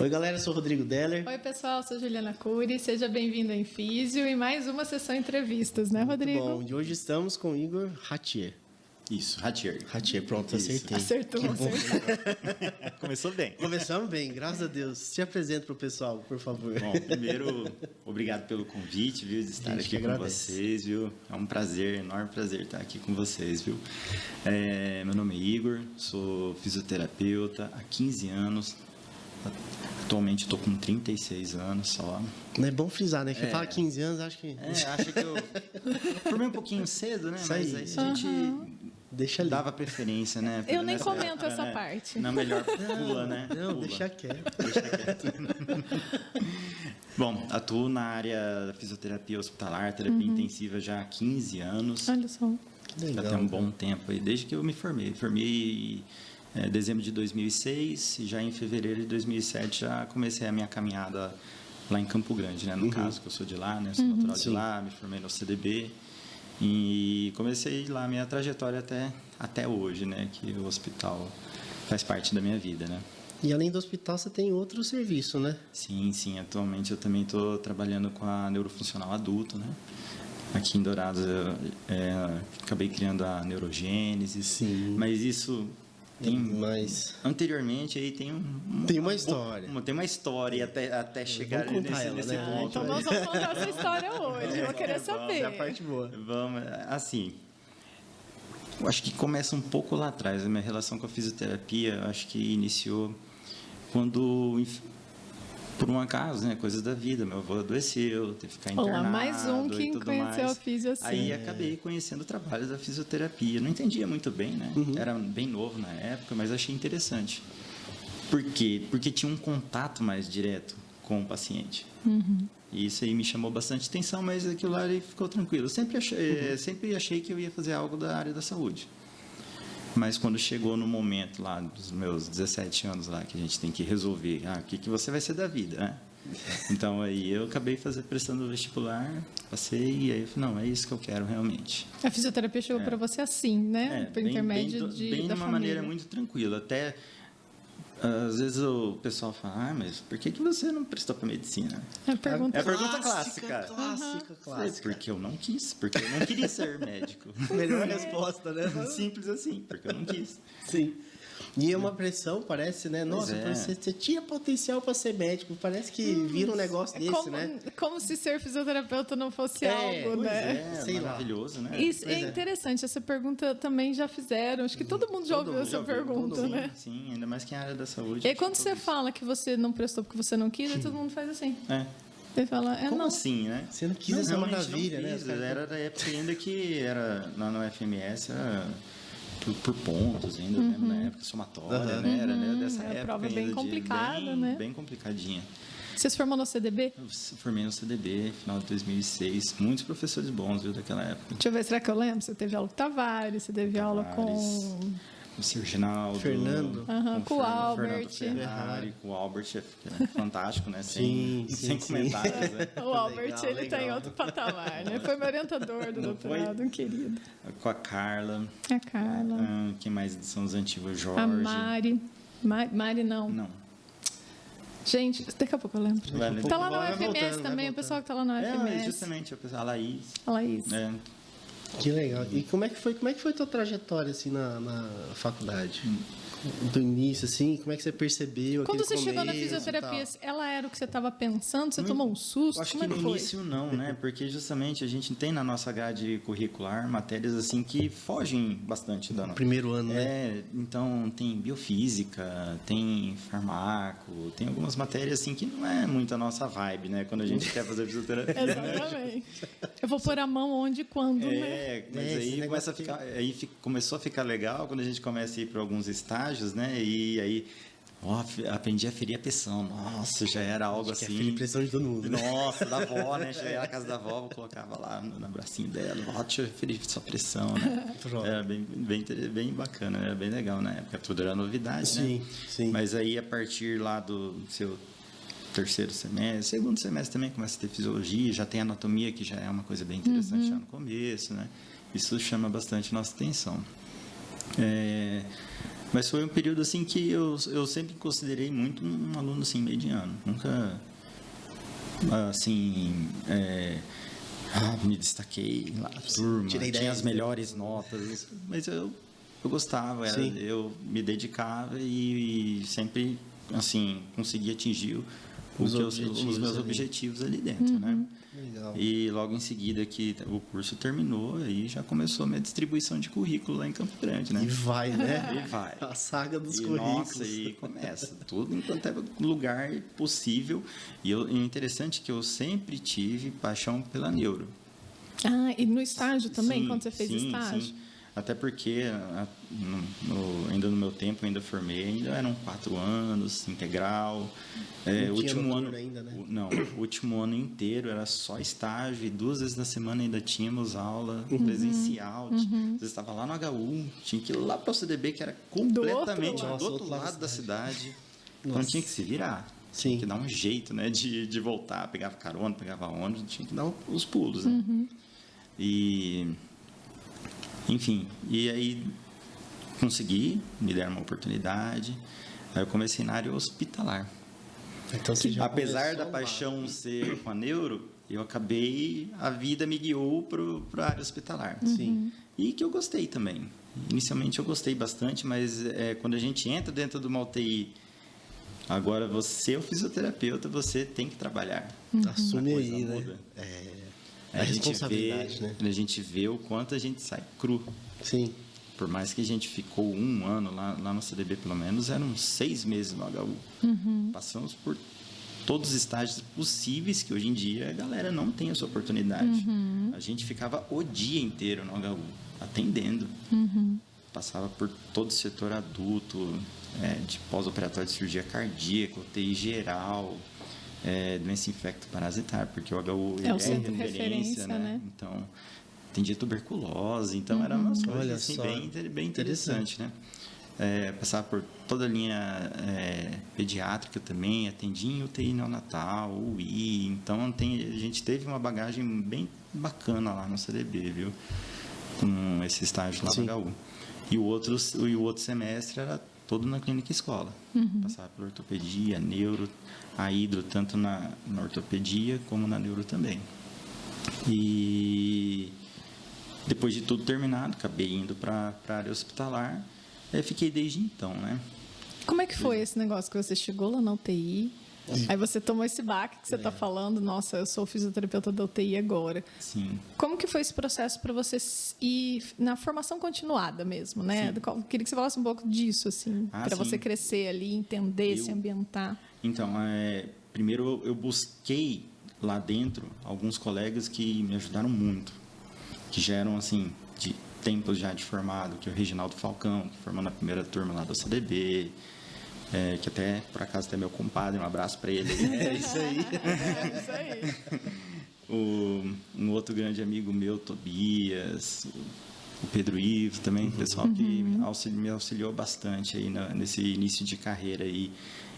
Oi, galera, eu sou o Rodrigo Deller. Oi, pessoal, sou Juliana Cury. Seja bem-vindo ao Infísio e mais uma sessão entrevistas, né, Rodrigo? Muito bom. E hoje estamos com o Igor Ratier. Isso, Ratier. Ratier, pronto, acertei. Acertou. Começou bem. Começamos bem, graças a Deus. Se apresenta para o pessoal, por favor. Bom, primeiro, obrigado pelo convite, viu, de estar aqui com vocês, viu? É um prazer, enorme prazer estar aqui com vocês, viu? Meu nome é Igor, sou fisioterapeuta há 15 anos. Atualmente estou com 36 anos só. Não é bom frisar, né? Que fala 15 anos, acho que... acho que eu formei um pouquinho cedo, né? Isso Mas aí. aí a gente deixa ali. dava preferência, né? Eu nem comento essa parte. Na melhor pula, né? Não, pula. deixa quieto. Bom, atuo na área da fisioterapia hospitalar, terapia intensiva já há 15 anos. Olha só. Que legal. Já tem um bom tempo aí, desde que eu me formei. Formei em dezembro de 2006 e já em fevereiro de 2007 já comecei a minha caminhada lá em Campo Grande, né? No caso, que eu sou de lá, né? Sou natural de lá, me formei no CDB e comecei lá a minha trajetória até hoje, né? Que o hospital faz parte da minha vida, né? E além do hospital, você tem outro serviço, né? Sim. Atualmente eu também estou trabalhando com a neurofuncional adulto, né? Aqui em Dourados eu acabei criando a neurogênese. Sim. Mas isso tem mais. Anteriormente aí tem uma história. Tem uma história até chegar nesse né? ponto. Então nós vamos contar essa história hoje. Eu vou querer saber. É a parte boa. Vamos, assim. Eu acho que começa um pouco lá atrás. A minha relação com a fisioterapia, eu acho que iniciou quando, por um acaso, né, coisas da vida, meu avô adoeceu, teve que ficar internado. Olá, mais um que conheceu a fisio assim. Aí acabei conhecendo o trabalho da fisioterapia. Não entendia muito bem, né? Era bem novo na época, mas achei interessante. Por quê? Porque tinha um contato mais direto com o paciente. E isso aí me chamou bastante atenção, mas aquilo lá ficou tranquilo. Eu sempre achei que eu ia fazer algo da área da saúde. Mas quando chegou no momento lá dos meus 17 anos lá, que a gente tem que resolver, o que você vai ser da vida, né? Então aí eu acabei prestando o vestibular, passei e aí eu falei, não, é isso que eu quero realmente. A fisioterapia chegou para você assim, né? Por intermédio bem de da uma família. maneira muito tranquila. Até às vezes o pessoal fala, mas por que você não prestou para medicina? É a pergunta Clássica. Porque eu não quis, porque eu não queria ser médico. Melhor resposta, né? Simples assim, porque eu não quis. Sim. E é uma pressão, parece, né? Nossa, você tinha potencial para ser médico. Parece que vira um negócio desse, né? Como se ser fisioterapeuta não fosse algo, né? Sei maravilhoso, né? Isso é interessante. Essa pergunta também já fizeram. Acho que todo mundo já ouviu essa pergunta, né? Sim, ainda mais que é a área da saúde. E aí, quando você fala que você não prestou porque você não quis, aí todo mundo faz assim. Você fala, como não. assim, né? Você não quis essa maravilha, né? Era da época ainda que era lá no FMS, era por pontos ainda, né? Na época somatória, né? Era dessa época. Prova bem complicada, né? Bem complicadinha. Você se formou no CDB? Eu formei no CDB, final de 2006. Muitos professores bons, viu, daquela época. Deixa eu ver, será que eu lembro? Você teve aula com o Tavares, você teve aula com o Serginaldo, Fernando, com o Albert, Ferrari, com o Albert, é fantástico, né? Sem comentários, né? O Albert, ele tá em outro patamar, né? Foi meu orientador do doutorado, um querido. Com a Carla. A Carla. Quem mais são os antigos? Jorge. A Mari. Mari não. Não. Gente, daqui a pouco eu lembro. Tá lá no FMS também, o pessoal que tá lá no FMS. Justamente, a Laís. A Laís. Que legal. E como é que foi a tua trajetória assim na faculdade? Do início, assim, como é que você percebeu? Quando você chegou na fisioterapia, ela era o que você estava pensando? Você tomou um susto? Acho como que é que no foi? início não, né? Porque justamente a gente tem na nossa grade curricular matérias assim que fogem bastante da nossa. Primeiro ano, né? Então tem biofísica, tem farmaco, tem algumas matérias assim que não é muito a nossa vibe, né? Quando a gente quer fazer fisioterapia. Exatamente. Eu vou pôr a mão onde e quando, né? Mas aí começou a ficar legal quando a gente começa a ir para alguns estágios, né? E aí aprendi a ferir a pressão. Nossa, já era algo assim. Ferir a pressão de todo mundo. Nossa, da avó, né? Já ia na casa da avó, eu colocava lá no bracinho dela. Deixa eu ferir sua pressão, né? Era bem bacana, era bem legal na época. Tudo era novidade, né? Sim. Mas aí, a partir lá do seu terceiro semestre, segundo semestre também começa a ter fisiologia, já tem anatomia, que já é uma coisa bem interessante já no começo, né? Isso chama bastante nossa atenção. Mas foi um período assim que eu sempre considerei muito um aluno assim mediano. Nunca assim me destaquei lá na turma, tinha as melhores notas, mas eu gostava, eu me dedicava e sempre assim consegui atingir os meus objetivos ali dentro, né? Legal. E logo em seguida que o curso terminou, aí já começou a minha distribuição de currículo lá em Campo Grande, né? E vai, né? E vai. A saga dos currículos. Nossa, e começa. Tudo enquanto é lugar possível. E o interessante é que eu sempre tive paixão pela neuro. Ah, e no estágio também, Sim, quando você fez estágio? Sim. Até porque, ainda no meu tempo, ainda formei, ainda eram 4 anos, integral. Não O último ano ainda, né? Não, o último ano inteiro era só estágio e 2 vezes na semana ainda tínhamos aula presencial. Você estava lá no HU, tinha que ir lá para o CDB, que era completamente do outro lado da cidade. Então tinha que se virar. Sim. Tinha que dar um jeito, né, de voltar. Pegava carona, pegava ônibus, tinha que dar os pulos, né? Enfim, e aí consegui, me deram uma oportunidade. Aí eu comecei na área hospitalar. Então, você já Apesar começou da paixão ser com a neuro, eu acabei, a vida me guiou para a área hospitalar. Sim. E que eu gostei também. Inicialmente eu gostei bastante, mas quando a gente entra dentro de uma UTI, agora você é o fisioterapeuta, você tem que trabalhar. Assume A coisa aí, muda. né? A gente responsabilidade, né? A gente vê o quanto a gente sai cru. Sim. Por mais que a gente ficou 1 ano lá no CDB, pelo menos, eram 6 meses no HU. Passamos por todos os estágios possíveis que hoje em dia a galera não tem essa oportunidade. A gente ficava o dia inteiro no HU, atendendo. Passava por todo o setor adulto, de pós-operatório de cirurgia cardíaca, UTI geral, doença infecto-parasitária, porque o HU É o centro de referência, né? Então, atendia tuberculose, então era umas coisas assim, bem interessante, né? Passava por toda a linha pediátrica também, atendia em UTI neonatal, UI, então a gente teve uma bagagem bem bacana lá no CDB, viu? Com esse estágio lá no HU. E o outro semestre era todo na clínica escola. Passava por ortopedia, neuro, a hidro, tanto na ortopedia como na neuro também. E depois de tudo terminado, acabei indo para a área hospitalar. Fiquei desde então, né? Como é que foi esse negócio que você chegou lá na UTI? Aí você tomou esse baque que você está falando, nossa, eu sou fisioterapeuta da UTI agora. Sim. Como que foi esse processo para você ir na formação continuada mesmo, né? Queria que você falasse um pouco disso, assim, para você crescer ali, entender, se ambientar. Então, primeiro eu busquei lá dentro alguns colegas que me ajudaram muito, que já eram, assim, de tempos já de formado, que é o Reginaldo Falcão, que formou na primeira turma lá do CDB, que até, por acaso, é meu compadre, um abraço para ele. Isso aí. Isso aí. Um outro grande amigo meu, Tobias, o Pedro Ivo também, pessoal que me auxiliou bastante aí nesse início de carreira aí.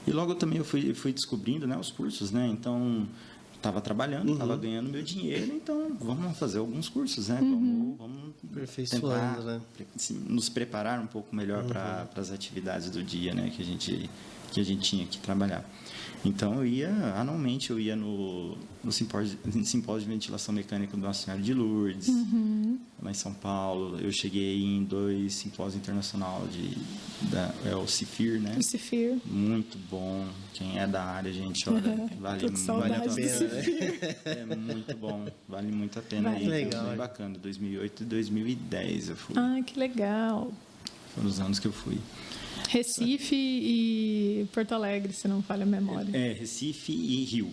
E logo também eu fui descobrindo, né, os cursos, né? Então, estava trabalhando, estava ganhando meu dinheiro, então vamos fazer alguns cursos, né? Vamos aperfeiçoando, né? Nos preparar um pouco melhor para as atividades do dia, né? Que a gente tinha que trabalhar. Então anualmente eu ia no simpósio de ventilação mecânica do Nossa Senhora de Lourdes, lá em São Paulo. Eu cheguei em 2 simpósios internacionais o CIFIR, né? O CIFIR. Muito bom. Quem é da área, gente, olha, vale muito a pena. É muito bom, vale muito a pena. Legal. Bem bacana. 2008 e 2010 eu fui. Ah, que legal. Foram os anos que eu fui. Recife e Porto Alegre, se não falha a memória. Recife e Rio.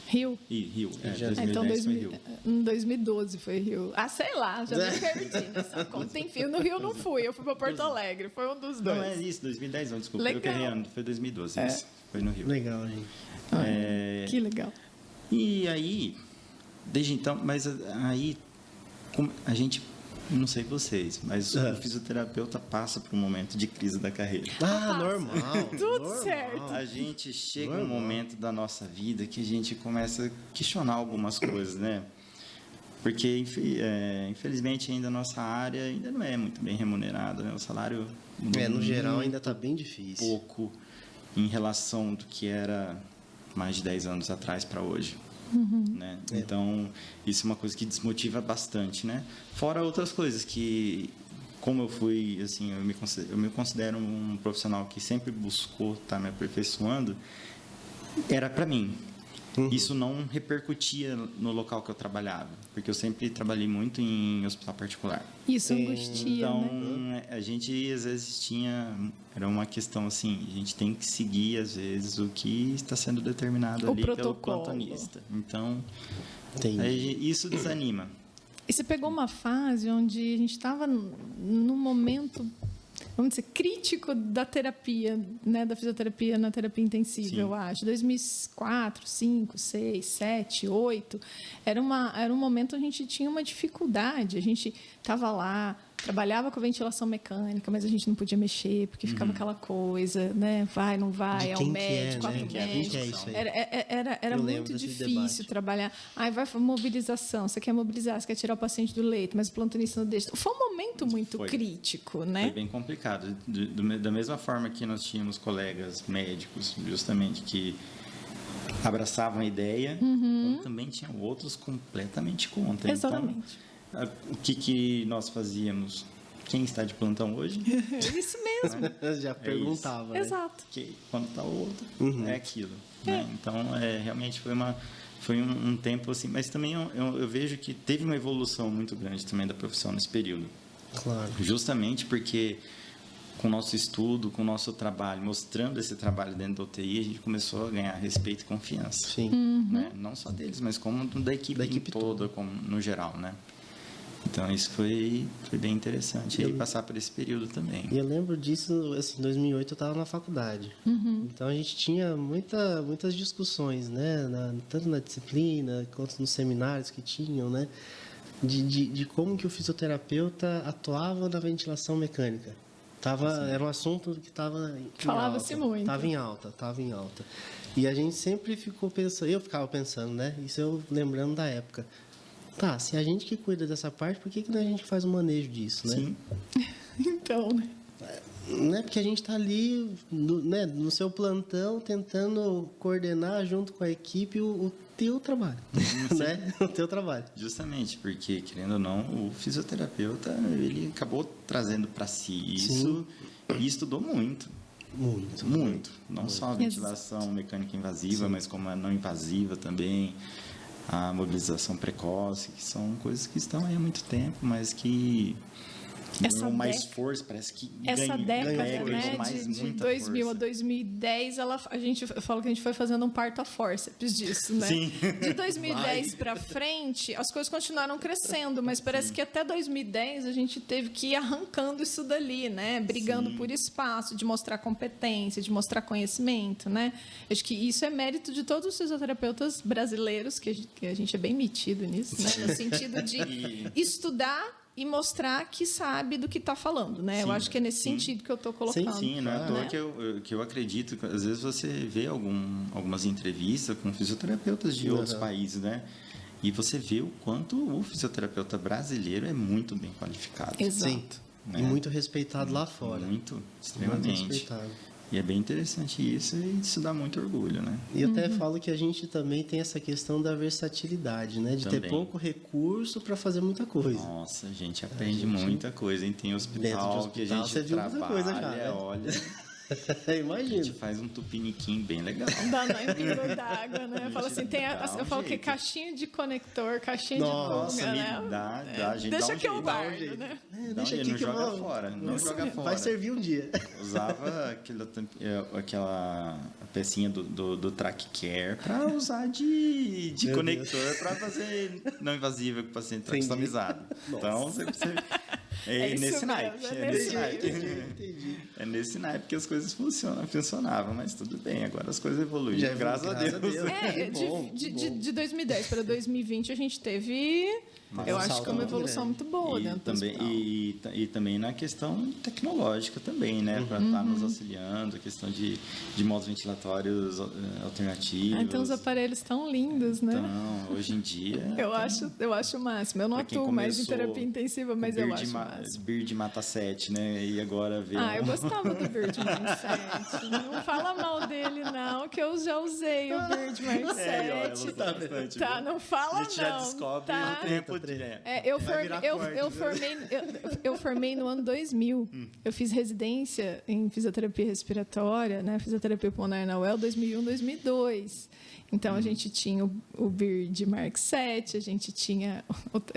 Rio? Rio. 2010 então, foi Rio. Em 2012 foi Rio. Ah, sei lá, já me perdi nessa conta. Enfim, no Rio não fui, eu fui para Porto Alegre, foi um dos dois. Não, é isso, 2010 não, desculpa. Legal. Eu errei ano, foi 2012, isso. Foi no Rio. Legal, gente. Que legal. E aí, desde então, mas aí, a gente, não sei vocês, mas o fisioterapeuta passa por um momento de crise da carreira. Normal. Tudo certo. A gente chega um momento da nossa vida que a gente começa a questionar algumas coisas, né? Porque, infelizmente, ainda a nossa área ainda não é muito bem remunerada, né? O salário... no geral, ainda está bem difícil. Pouco em relação do que era mais de 10 anos atrás para hoje. Né? Então, isso é uma coisa que desmotiva bastante, né? Fora outras coisas que, como eu fui, assim, eu me considero um profissional que sempre buscou estar me aperfeiçoando, era para mim. Isso não repercutia no local que eu trabalhava, porque eu sempre trabalhei muito em hospital particular. Isso angustia, então, né? A gente às vezes era uma questão assim, a gente tem que seguir às vezes o que está sendo determinado ali pelo plantonista. Então, isso desanima. E você pegou uma fase onde a gente estava num momento, vamos dizer, crítico da terapia, né, da fisioterapia na terapia intensiva, eu acho. 2004, 5, 6, 7, 8, era um momento onde a gente tinha uma dificuldade. A gente estava lá, trabalhava com ventilação mecânica, mas a gente não podia mexer, porque ficava aquela coisa, né? Vai, não vai, é o médico, né? médico. Era muito difícil trabalhar. Aí vai mobilização, você quer mobilizar, você quer tirar o paciente do leito, mas o plantonista não deixa. Foi um momento muito crítico, né? Foi bem complicado. Da mesma forma que nós tínhamos colegas médicos, justamente, que abraçavam a ideia, como também tinham outros completamente contra. Exatamente. Então, o que nós fazíamos? Quem está de plantão hoje? Isso mesmo. Já perguntava, né? Exato. Quando está o outro, é aquilo. Né? Então, realmente foi um tempo assim, mas também eu vejo que teve uma evolução muito grande também da profissão nesse período. Claro. Justamente porque com o nosso estudo, com o nosso trabalho, mostrando esse trabalho dentro da UTI, a gente começou a ganhar respeito e confiança. Sim. Né? Não só deles, mas como da equipe toda, como, no geral, né? Então, isso foi bem interessante, aí passar por esse período também. E eu lembro disso, assim, em 2008 eu estava na faculdade. Então, a gente tinha muitas discussões, né? Tanto na disciplina, quanto nos seminários que tinham, né? De como que o fisioterapeuta atuava na ventilação mecânica. Era um assunto que estava em alta. Falava-se muito. Estava em alta. E a gente sempre ficou pensando, eu ficava pensando, né? Isso eu lembrando da época. Tá, se a gente que cuida dessa parte, por que a gente faz o manejo disso, né? Sim. Então, né? Né? Porque a gente está ali no seu plantão tentando coordenar junto com a equipe o teu trabalho, né? O teu trabalho. Justamente, porque, querendo ou não, o fisioterapeuta, ele acabou trazendo para si isso e estudou muito. Muito. Não só a ventilação mecânica invasiva, mas como a não invasiva também, a mobilização precoce, que são coisas que estão aí há muito tempo, mas que ganham mais força, parece que essa década, né, de 2000 força. a 2010, eu falo que a gente foi fazendo um parto a forceps disso, né? Sim. De 2010 para frente, as coisas continuaram crescendo, mas parece que até 2010 a gente teve que ir arrancando isso dali, né? Brigando por espaço, de mostrar competência, de mostrar conhecimento, né? Acho que isso é mérito de todos os fisioterapeutas brasileiros, que a gente é bem metido nisso, né? No sentido de estudar e mostrar que sabe do que está falando, né? Eu acho que é nesse sentido que eu estou colocando. Sim, não é à toa que eu acredito que às vezes você vê algumas entrevistas com fisioterapeutas de outros países, né? E você vê o quanto o fisioterapeuta brasileiro é muito bem qualificado. Exato. Sim. Né? E muito respeitado lá fora. Muito, extremamente. Muito respeitado. E é bem interessante isso e isso dá muito orgulho, né? E eu até falo que a gente também tem essa questão da versatilidade, né? De também ter pouco recurso para fazer muita coisa. Nossa, a gente aprende muita coisa, hein? Tem hospital que a gente você viu muita trabalha, coisa já, né? olha... Imagina. A gente faz um tupiniquim bem legal. Dá nó em pingo d'água, né? Eu falo assim, eu falo que caixinha de conector, caixinha de pulga, né? Dá, a gente deixa dá um que eu jeito. guardo, né? Deixa aqui não que joga fora, não joga fora. Vai servir um dia. Usava aquela pecinha do Track Care para usar de conector para fazer não invasiva com o paciente customizado. Então, você nesse naipe. É nesse naipe que as coisas funcionavam, mas tudo bem, agora as coisas evoluíram, graças a Deus. De 2010 para 2020 a gente teve Eu acho que é uma evolução muito boa dentro do hospital. E também na questão tecnológica também, né? Para estar nos auxiliando, a questão de modos ventilatórios alternativos. Então os aparelhos tão lindos, né? Então, hoje em dia... Eu acho o máximo. Eu não atuo mais em terapia intensiva, mas eu acho o máximo. Bird Mata 7, né? E agora ver... eu gostava do Bird Mark 7. Não fala mal dele, não, que eu já usei o Bird Mark 7. Tá, não fala não. A gente já descobre o tempo de... Eu formei no ano 2000. Eu fiz residência em fisioterapia respiratória, né? Fisioterapia pulmonar na UEL 2001, 2002. Então, a gente tinha o Bird Mark 7, a gente tinha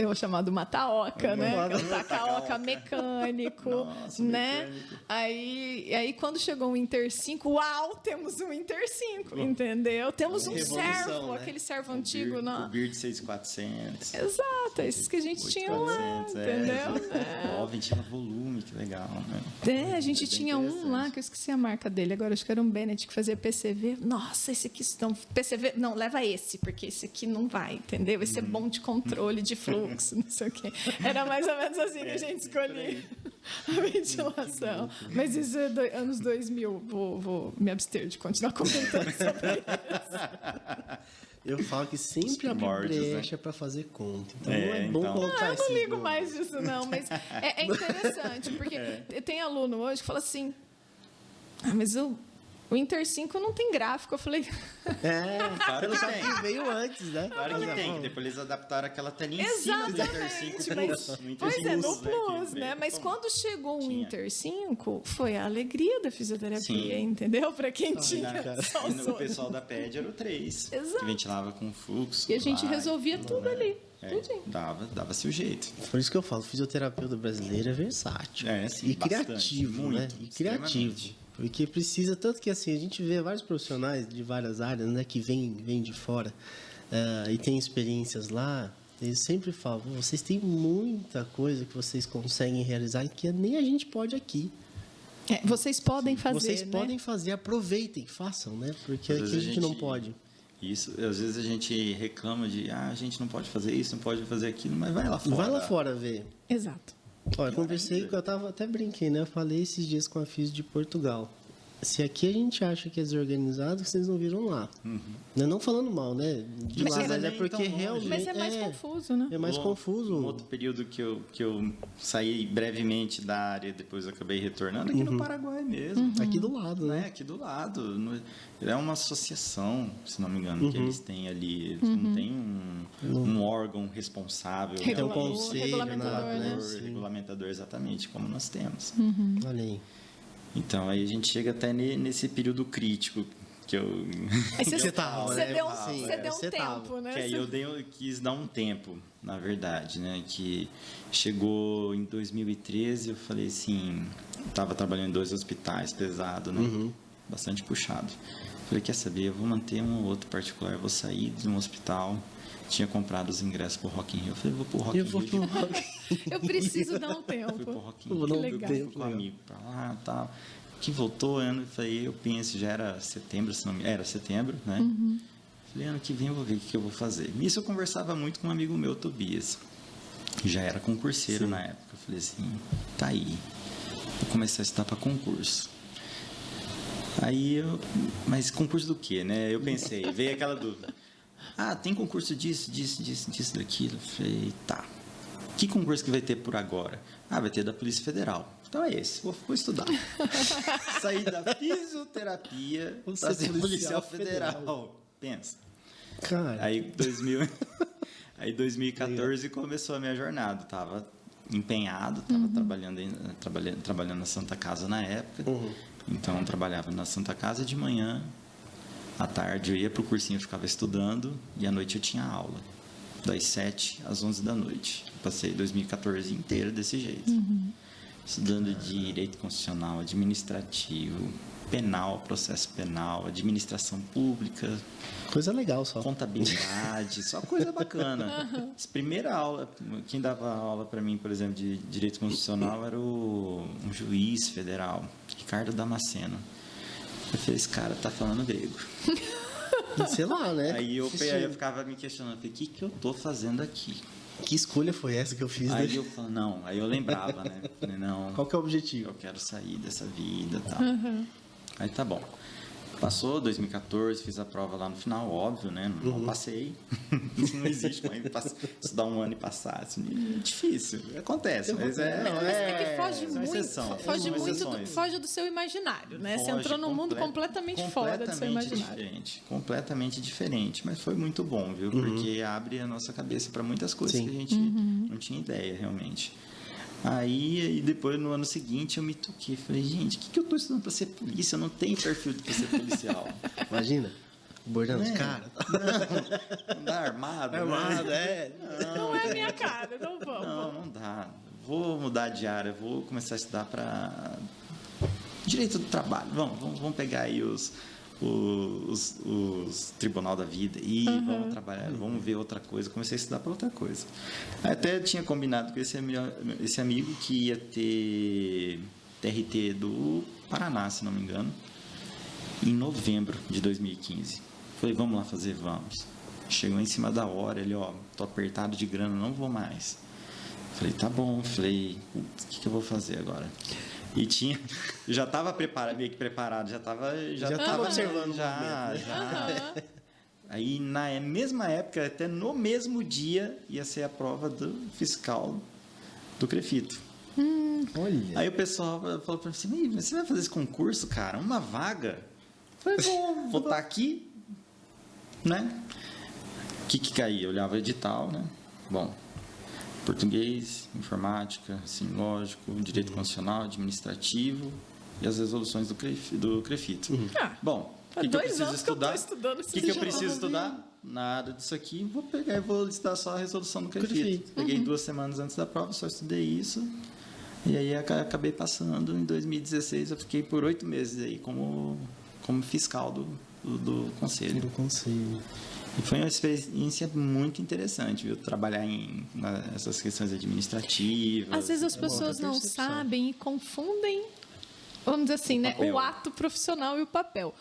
o chamado Mataoca, né? O Tacaoca mecânico, Nossa, né? mecânico. Aí, quando chegou o Inter 5, uau, temos um Inter 5, entendeu? Temos um servo, né? Aquele servo antigo. O Bird 6400. Exato, esses que a gente tinha lá, entendeu? Ó, ventila volume, que legal, né? A gente tinha um lá, que eu esqueci a marca dele, agora acho que era um Bennett que fazia PCV. Nossa, esse aqui estão... PCV, não, leva esse, porque esse aqui não vai, entendeu? Esse é bom de controle de fluxo, não sei o quê. Era mais ou menos assim que a gente escolhia a ventilação. Mas isso é anos 2000, vou me abster de continuar comentando sobre isso. Eu falo que sempre abre brecha para fazer conta. Então é bom então. colocar isso. Eu não ligo mais disso, não. Mas é interessante, porque tem aluno hoje que fala assim... mas o Inter 5 não tem gráfico. Eu falei... Claro que tem. Que veio antes, né? Claro que tem. Depois eles adaptaram aquela telinha em cima do Inter 5 no Plus, né? Mas quando chegou o Inter 5, foi a alegria da fisioterapia, entendeu? Para quem tinha só e o pessoal da PED era o 3, Exato. que ventilava com fluxo. E a gente resolvia tudo ali. Dava-se o jeito. Por isso que eu falo, o fisioterapeuta brasileiro é versátil. Sim, e bastante, criativo, muito, né? E criativo. Porque precisa, tanto que assim, a gente vê vários profissionais de várias áreas, né, que vêm de fora e tem experiências lá, eles sempre falam, vocês têm muita coisa que vocês conseguem realizar que nem a gente pode aqui. Vocês podem fazer, Vocês podem fazer, aproveitem, façam, né? Porque aqui a gente não pode. Isso, às vezes a gente reclama de, a gente não pode fazer isso, não pode fazer aquilo, mas vai lá fora. Vai lá fora ver. Exato. Olha, eu conversei, até brinquei, né? Eu falei esses dias com a Fisio de Portugal. Se aqui a gente acha que é desorganizado, vocês não viram lá. Não falando mal, né? De lá, mas é porque realmente... Mas é mais confuso, né? É mais confuso. Um outro período que eu saí brevemente da área, depois eu acabei retornando, aqui no Paraguai mesmo. Aqui do lado, né? Aqui do lado. É uma associação, se não me engano, que eles têm ali. Eles não têm um órgão responsável. Tem um conselho, regulamentador, exatamente, como nós temos. Olha aí. Então, aí a gente chega até nesse período crítico que eu... Você tava, né? Você deu um tempo, né? Que aí eu quis dar um tempo, na verdade, né? Que chegou em 2013, eu falei assim... Estava trabalhando em 2 hospitais, pesado, né? Bastante puxado. Falei, quer saber? Eu vou manter um ou outro particular, vou sair de um hospital... Tinha comprado os ingressos pro Rock in Rio. Eu falei, vou pro Rock in Rio. Eu preciso dar um tempo. Fui pro Rock in Rio. Fui com um amigo pra lá e tal. Que voltou ano, falei, eu penso, já era setembro, se não me... Era setembro, né? Falei, ano que vem eu vou ver o que eu vou fazer. Nisso eu conversava muito com um amigo meu, Tobias. Já era concurseiro na época. Eu falei assim, tá aí. Vou começar a estudar para concurso. Aí mas concurso do quê, né? Eu pensei, veio aquela dúvida. Tem concurso disso, daquilo. Eu falei, tá. Que concurso que vai ter por agora? Vai ter da Polícia Federal. Então é esse, vou estudar. Saí da fisioterapia para ser policial federal. Pensa. Cara. Aí 2014 começou a minha jornada. Tava empenhado, tava trabalhando na Santa Casa na época. Então eu trabalhava na Santa Casa de manhã. À tarde eu ia pro cursinho, eu ficava estudando e à noite eu tinha aula, das 7 às 11 da noite. Passei 2014 inteiro desse jeito, estudando direito constitucional, administrativo, penal, processo penal, administração pública. Coisa legal só. Contabilidade, só coisa bacana. Essa primeira aula, quem dava aula para mim, por exemplo, de direito constitucional era um juiz federal, Ricardo Damasceno. Eu falei, esse cara tá falando grego. Sei lá, né? Aí eu ficava me questionando, falei, o que eu tô fazendo aqui? Que escolha foi essa que eu fiz? Aí né? eu falei, não, aí eu lembrava, né? Falei, não, Qual que é o objetivo? eu quero sair dessa vida e tal. Aí tá bom. Passou 2014, fiz a prova lá no final, óbvio, né? Não passei. Não existe mas estudar um ano e passar. Assim, é difícil. Acontece, mas É que foge uma muito, exceção. foge São muito, exceções. foge do seu imaginário, né? Você Foge entrou num mundo completamente fora do seu imaginário. Completamente diferente, mas foi muito bom, viu? Porque abre a nossa cabeça para muitas coisas Sim. que a gente não tinha ideia, realmente. Aí depois, no ano seguinte, eu me toquei. Falei, gente, o que eu estou estudando para ser polícia? Eu não tenho perfil para ser policial. Imagina, bordando os Né? caras. Andar armado. Armado, né? Não é a minha cara, não vamos. Não dá. Vou mudar de área, vou começar a estudar para direito do trabalho. Vamos pegar aí os tribunal da vida e vamos trabalhar, vamos ver outra coisa. Comecei a estudar para outra coisa. Até tinha combinado com esse amigo que ia ter TRT do Paraná, se não me engano, em novembro de 2015. Falei, vamos lá fazer? Vamos. Chegou em cima da hora, ele, tô apertado de grana, não vou mais. Falei, tá bom. Falei, o que eu vou fazer agora? E eu já estava meio que preparado, já estava observando já. Aí na mesma época, até no mesmo dia, ia ser a prova do fiscal do CREFITO. Olha. Aí o pessoal falou para mim, você vai fazer esse concurso, cara? Uma vaga? Eu falei, vou estar aqui, né? O que caía? Eu olhava o edital, né? Bom, português, informática, assim, lógico, direito constitucional, administrativo e as resoluções do CREFITO. Bom, o que eu preciso estudar? O que eu preciso estudar? Nada disso aqui. Vou pegar e vou estudar só a resolução do CREFITO. Peguei 2 semanas antes da prova, só estudei isso. E aí acabei passando. Em 2016 eu fiquei por 8 meses aí como fiscal do conselho. Do conselho. E foi uma experiência muito interessante, viu? Trabalhar nessas questões administrativas. Às vezes as pessoas não sabem e confundem, vamos dizer assim, né? O ato profissional e o papel.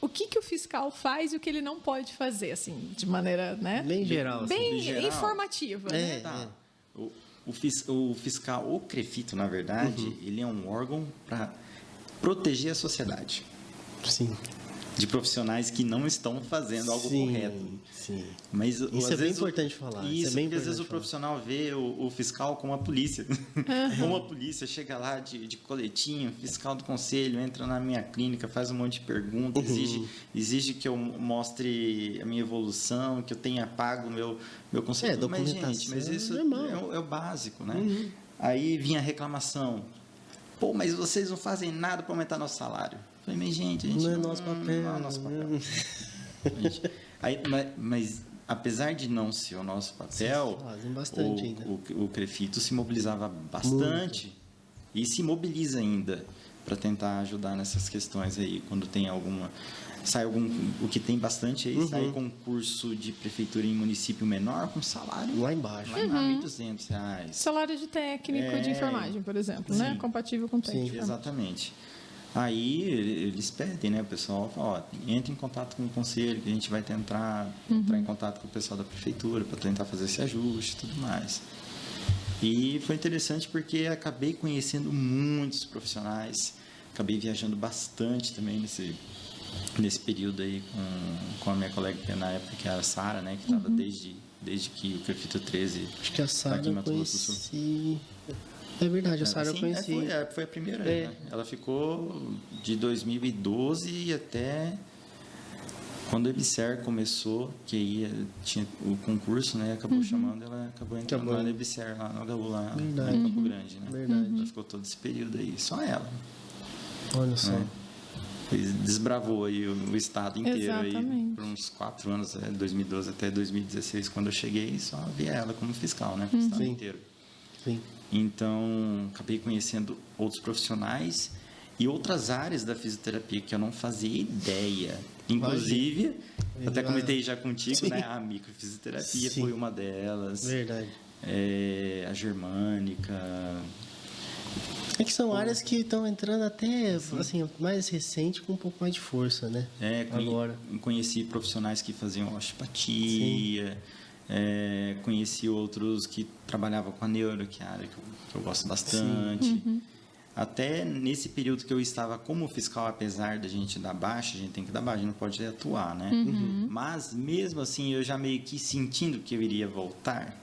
O que o fiscal faz e o que ele não pode fazer, assim, de maneira, né? Bem geral. Bem assim. informativa. Né? Tá. O fiscal, o CREFITO, na verdade, ele é um órgão para proteger a sociedade. Sim. De profissionais que não estão fazendo algo correto. Sim. Mas, isso é bem importante falar. Isso, é bem porque às vezes o profissional vê o fiscal como a polícia. Como a polícia chega lá de coletinho, fiscal do conselho, entra na minha clínica, faz um monte de perguntas, exige que eu mostre a minha evolução, que eu tenha pago o meu conselho. Mas, gente, isso é o básico, né? Aí vinha a reclamação. Pô, mas vocês não fazem nada para aumentar nosso salário. Falei, mas gente, não é nosso papel. Não é nosso papel. Mas apesar de não ser o nosso papel, fazem bastante ainda. O CREFITO se mobilizava bastante e se mobiliza ainda para tentar ajudar nessas questões aí, quando tem o que tem bastante aí, sai concurso de prefeitura em município menor com salário lá embaixo. Lá em R$1.200. Salário de técnico de enfermagem, por exemplo, né? Compatível com técnico. Sim, exatamente. Aí eles pedem, né? O pessoal fala, entre em contato com o conselho, que a gente vai tentar entrar em contato com o pessoal da prefeitura para tentar fazer esse ajuste e tudo mais. E foi interessante porque acabei conhecendo muitos profissionais, acabei viajando bastante também nesse período aí com a minha colega na época, que era a Sara, né? Que estava desde que o CREFITO 13. Acho que a Sara eu conheci. É verdade, a Sara eu conheci. Foi a primeira. Né? Ela ficou de 2012 até quando o EBSER começou, que aí tinha o concurso, né? Acabou chamando, ela acabou entrando lá no EBSER, lá no HU, lá em Campo Grande, né? Verdade. Ela ficou todo esse período aí, só ela. Olha só. Né? Desbravou aí o estado inteiro aí por uns 4 anos, 2012 até 2016, quando eu cheguei, só via ela como fiscal, né? O estado inteiro. Sim. Então, acabei conhecendo outros profissionais e outras áreas da fisioterapia que eu não fazia ideia. Inclusive, até comentei já contigo, né? A microfisioterapia foi uma delas. Verdade. A germânica. É que são áreas que estão entrando até, assim, mais recente, com um pouco mais de força, né? Agora. Conheci profissionais que faziam osteopatia, Conheci outros que trabalhavam com a neuro, que é a área que eu gosto bastante. Até nesse período que eu estava como fiscal, apesar da gente dar baixa, a gente tem que dar baixa, a gente não pode atuar, né? Mas, mesmo assim, eu já meio que sentindo que eu iria voltar.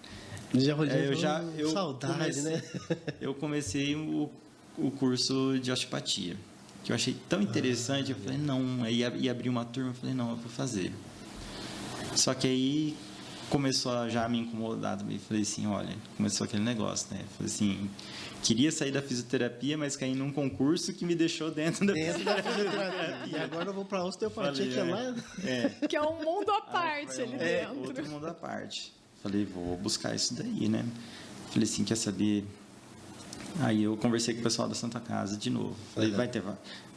Saudade, né? Eu comecei o curso de osteopatia, que eu achei tão interessante. Eu falei, não, aí ia abrir uma turma, eu falei, não, eu vou fazer. Só que aí começou já a me incomodar também. Falei assim, olha, começou aquele negócio, né? Falei assim, queria sair da fisioterapia, mas caí num concurso que me deixou dentro da fisioterapia. E agora eu vou para a osteopatia, que é lá... Que é um mundo à parte ali dentro. Outro mundo à parte. Falei, vou buscar isso daí, né? Falei assim, quer saber... Aí eu conversei com o pessoal da Santa Casa de novo. Falei,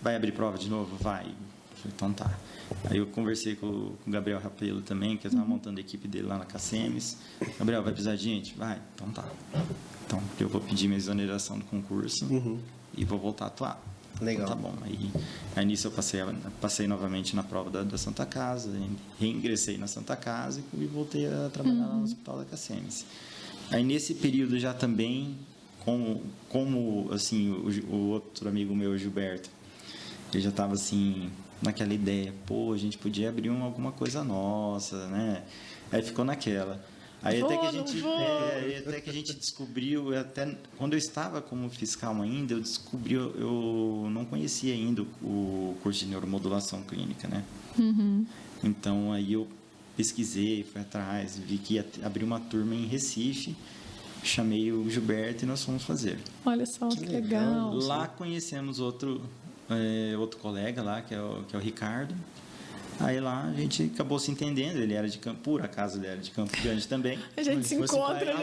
vai abrir prova de novo? Vai. Falei, então tá. Aí eu conversei com o Gabriel Rapelo também, que eu estava montando a equipe dele lá na Cacemes. Gabriel, vai precisar de gente? Vai. Então tá. Então eu vou pedir minha exoneração do concurso e vou voltar a atuar. Legal. Então, tá bom. Aí nisso eu passei novamente na prova da Santa Casa, reingressei na Santa Casa e voltei a trabalhar lá no Hospital da Cacemes. Aí nesse período já também... Como assim, o outro amigo meu, Gilberto, ele já estava assim, naquela ideia, pô, a gente podia abrir alguma coisa nossa, né? Aí ficou naquela. Aí até que a gente descobriu, até quando eu estava como fiscal ainda, eu descobri, eu não conhecia ainda o curso de neuromodulação clínica, né? Então aí eu pesquisei, fui atrás, vi que ia abrir uma turma em Recife. Chamei o Gilberto e nós fomos fazer. Olha só, que legal. Lá conhecemos outro colega lá, que é o Ricardo. Aí lá a gente acabou se entendendo. Ele era de Campo, por acaso ele era de Campo Grande também. A gente se encontra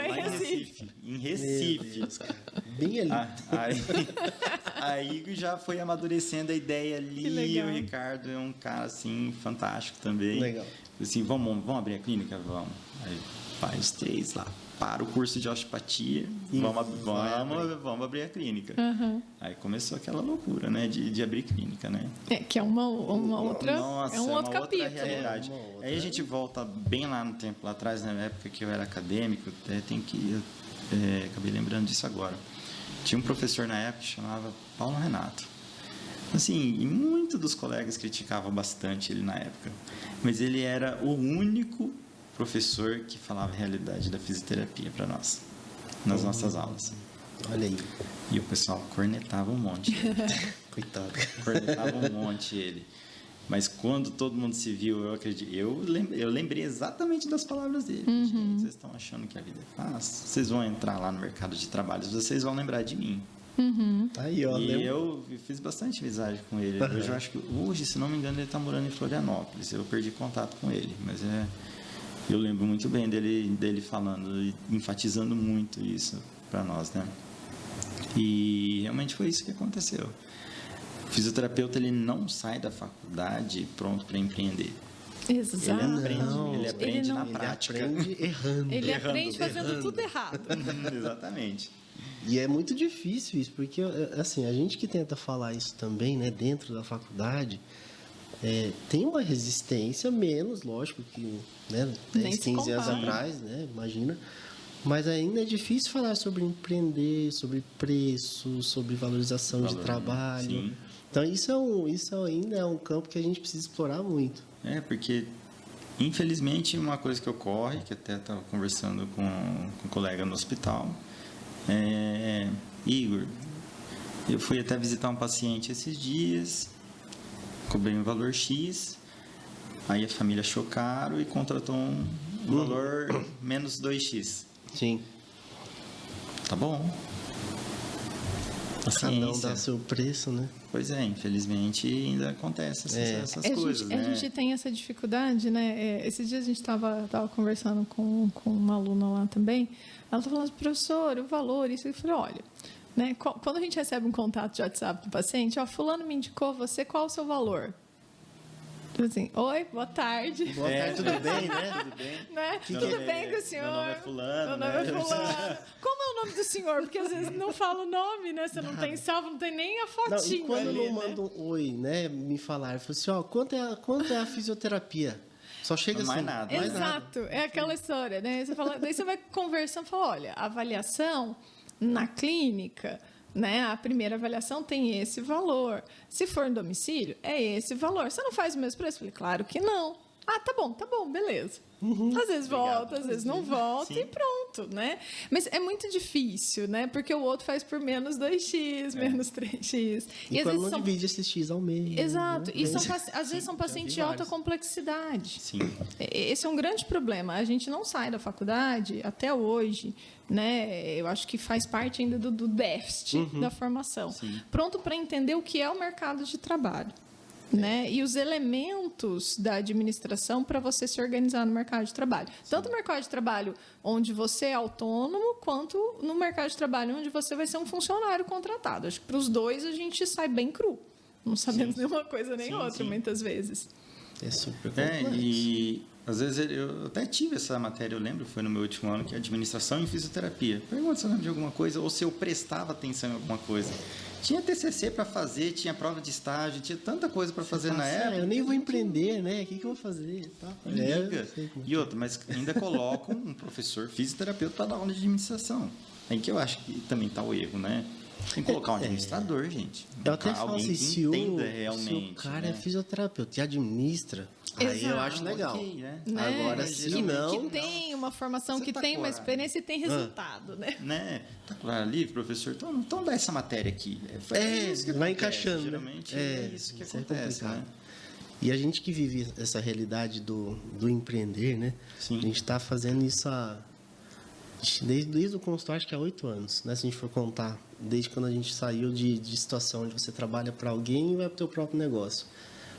em Recife. Em Recife. Bem ali. Aí já foi amadurecendo a ideia ali. O Ricardo é um cara assim fantástico também. Legal. Assim, vamos abrir a clínica? Vamos. Aí vai os três lá, para o curso de osteopatia, vamos abrir a clínica. Aí começou aquela loucura, né, de abrir clínica, né? Que é uma outra, Nossa, é um outro capítulo. Outra realidade. Aí a gente volta bem lá no tempo, lá atrás, na época que eu era acadêmico, acabei lembrando disso agora. Tinha um professor na época que chamava Paulo Renato. Assim, e muitos dos colegas criticavam bastante ele na época, mas ele era o único professor que falava a realidade da fisioterapia para nós, nas nossas aulas. Olha aí. E o pessoal cornetava um monte. Coitado. Cornetava um monte ele. Mas quando todo mundo se viu, eu lembrei exatamente das palavras dele. Gente, vocês estão achando que a vida é fácil? Vocês vão entrar lá no mercado de trabalho, vocês vão lembrar de mim. Aí, ó, e eu fiz bastante amizade com ele. Hoje eu acho que, se não me engano, ele está morando em Florianópolis. Eu perdi contato com ele, mas eu lembro muito bem dele falando e enfatizando muito isso para nós, né? E realmente foi isso que aconteceu. O fisioterapeuta, ele não sai da faculdade pronto para empreender. Exato. Ele aprende na prática. Ele aprende errando. Ele aprende fazendo tudo errado. Exatamente. E é muito difícil isso, porque assim, a gente que tenta falar isso também, né, dentro da faculdade, tem uma resistência menos, lógico que, né, 10, 15 anos atrás, né, imagina, mas ainda é difícil falar sobre empreender, sobre preço, sobre valorização de trabalho. Sim. Então isso ainda é um campo que a gente precisa explorar muito. Porque infelizmente uma coisa que ocorre, que até estava conversando com um colega no hospital, Igor, eu fui até visitar um paciente esses dias, cobrei um valor X, aí a família achou caro e contratou um valor menos 2X. Sim. Tá bom. Cada um dá seu preço, né? Pois infelizmente ainda acontece essas coisas, né? A gente tem essa dificuldade, né? Esses dias a gente estava conversando com uma aluna lá também. Ela estava falando, professor, o valor, isso. Eu falei, olha, né? Quando a gente recebe um contato de WhatsApp do paciente, fulano me indicou você, qual o seu valor? Assim, oi, boa tarde. Boa tarde, tudo bem, né? Tudo bem. Né? Tudo bem com o senhor? Meu nome é fulano. Meu nome é fulano. Como é o nome do senhor? Porque às vezes não fala o nome, né? Você não tem salvo, não tem nem a fotinha. E quando ali, não manda um oi, né? Me falar, eu falo assim, quanto é a fisioterapia? Só chega não assim. mais nada. Mais nada. Exato, é aquela história, né? Você fala, daí você vai conversando e fala, olha, a avaliação na clínica, né? A primeira avaliação tem esse valor. Se for em domicílio, é esse valor. Você não faz o mesmo preço? Eu falei, claro que não. Ah, tá bom, beleza. Às vezes volta, às vezes não volta e pronto, né? Mas é muito difícil, né? Porque o outro faz por menos 2x, menos 3x. E às quando vezes não divide esses X ao meio. Exato. Né? E às vezes são pacientes de alta complexidade. Sim. Esse é um grande problema. A gente não sai da faculdade até hoje, né? Eu acho que faz parte ainda do déficit da formação. Pronto para entender o que é o mercado de trabalho. Né? E os elementos da administração para você se organizar no mercado de trabalho. Tanto no mercado de trabalho onde você é autônomo, quanto no mercado de trabalho onde você vai ser um funcionário contratado. Acho que para os dois a gente sai bem cru. Não sabemos nenhuma coisa nem outra, muitas vezes. É super complexo. E às vezes eu até tive essa matéria, eu lembro, foi no meu último ano, que é administração e fisioterapia. Pergunta se eu lembro de alguma coisa ou se eu prestava atenção em alguma coisa. Tinha TCC para fazer, tinha prova de estágio, tinha tanta coisa para fazer na época. Eu nem vou empreender, né? O que eu vou fazer? Tá? E outra, mas ainda colocam um professor fisioterapeuta para dar aula de administração. Aí que eu acho que também está o erro, né? Tem que colocar um administrador, gente. Eu até falo assim, se o cara né? é fisioterapeuta e administra, aí eu acho legal. Okay, né? Agora, se não... Que tem uma formação, Você que tá tem uma claro. experiência e tem resultado, né? Tá claro ali, professor, então dá essa matéria aqui. Isso que vai acontece, encaixando. geralmente Né? é isso que isso acontece, né? E a gente que vive essa realidade do empreender, né? Sim. A gente está fazendo isso desde o consultório, acho que há 8 anos, né? Se a gente for contar, desde quando a gente saiu de situação onde você trabalha para alguém e vai para o teu próprio negócio.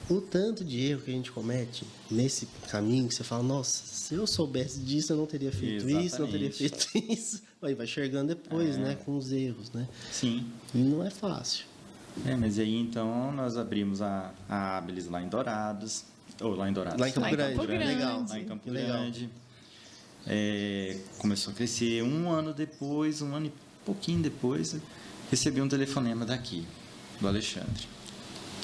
O tanto de erro que a gente comete nesse caminho, que você fala, nossa, se eu soubesse disso, eu não teria feito isso, não teria feito isso. Aí vai enxergando depois, né? Com os erros, né? Sim. E não é fácil. Mas aí, então, nós abrimos a Abilis lá em Dourados. Ou lá em Dourados. Lá em Campo Grande. Legal. Lá em Campo Legal. Grande. Começou a crescer. Um ano e pouquinho depois, recebi um telefonema daqui, do Alexandre.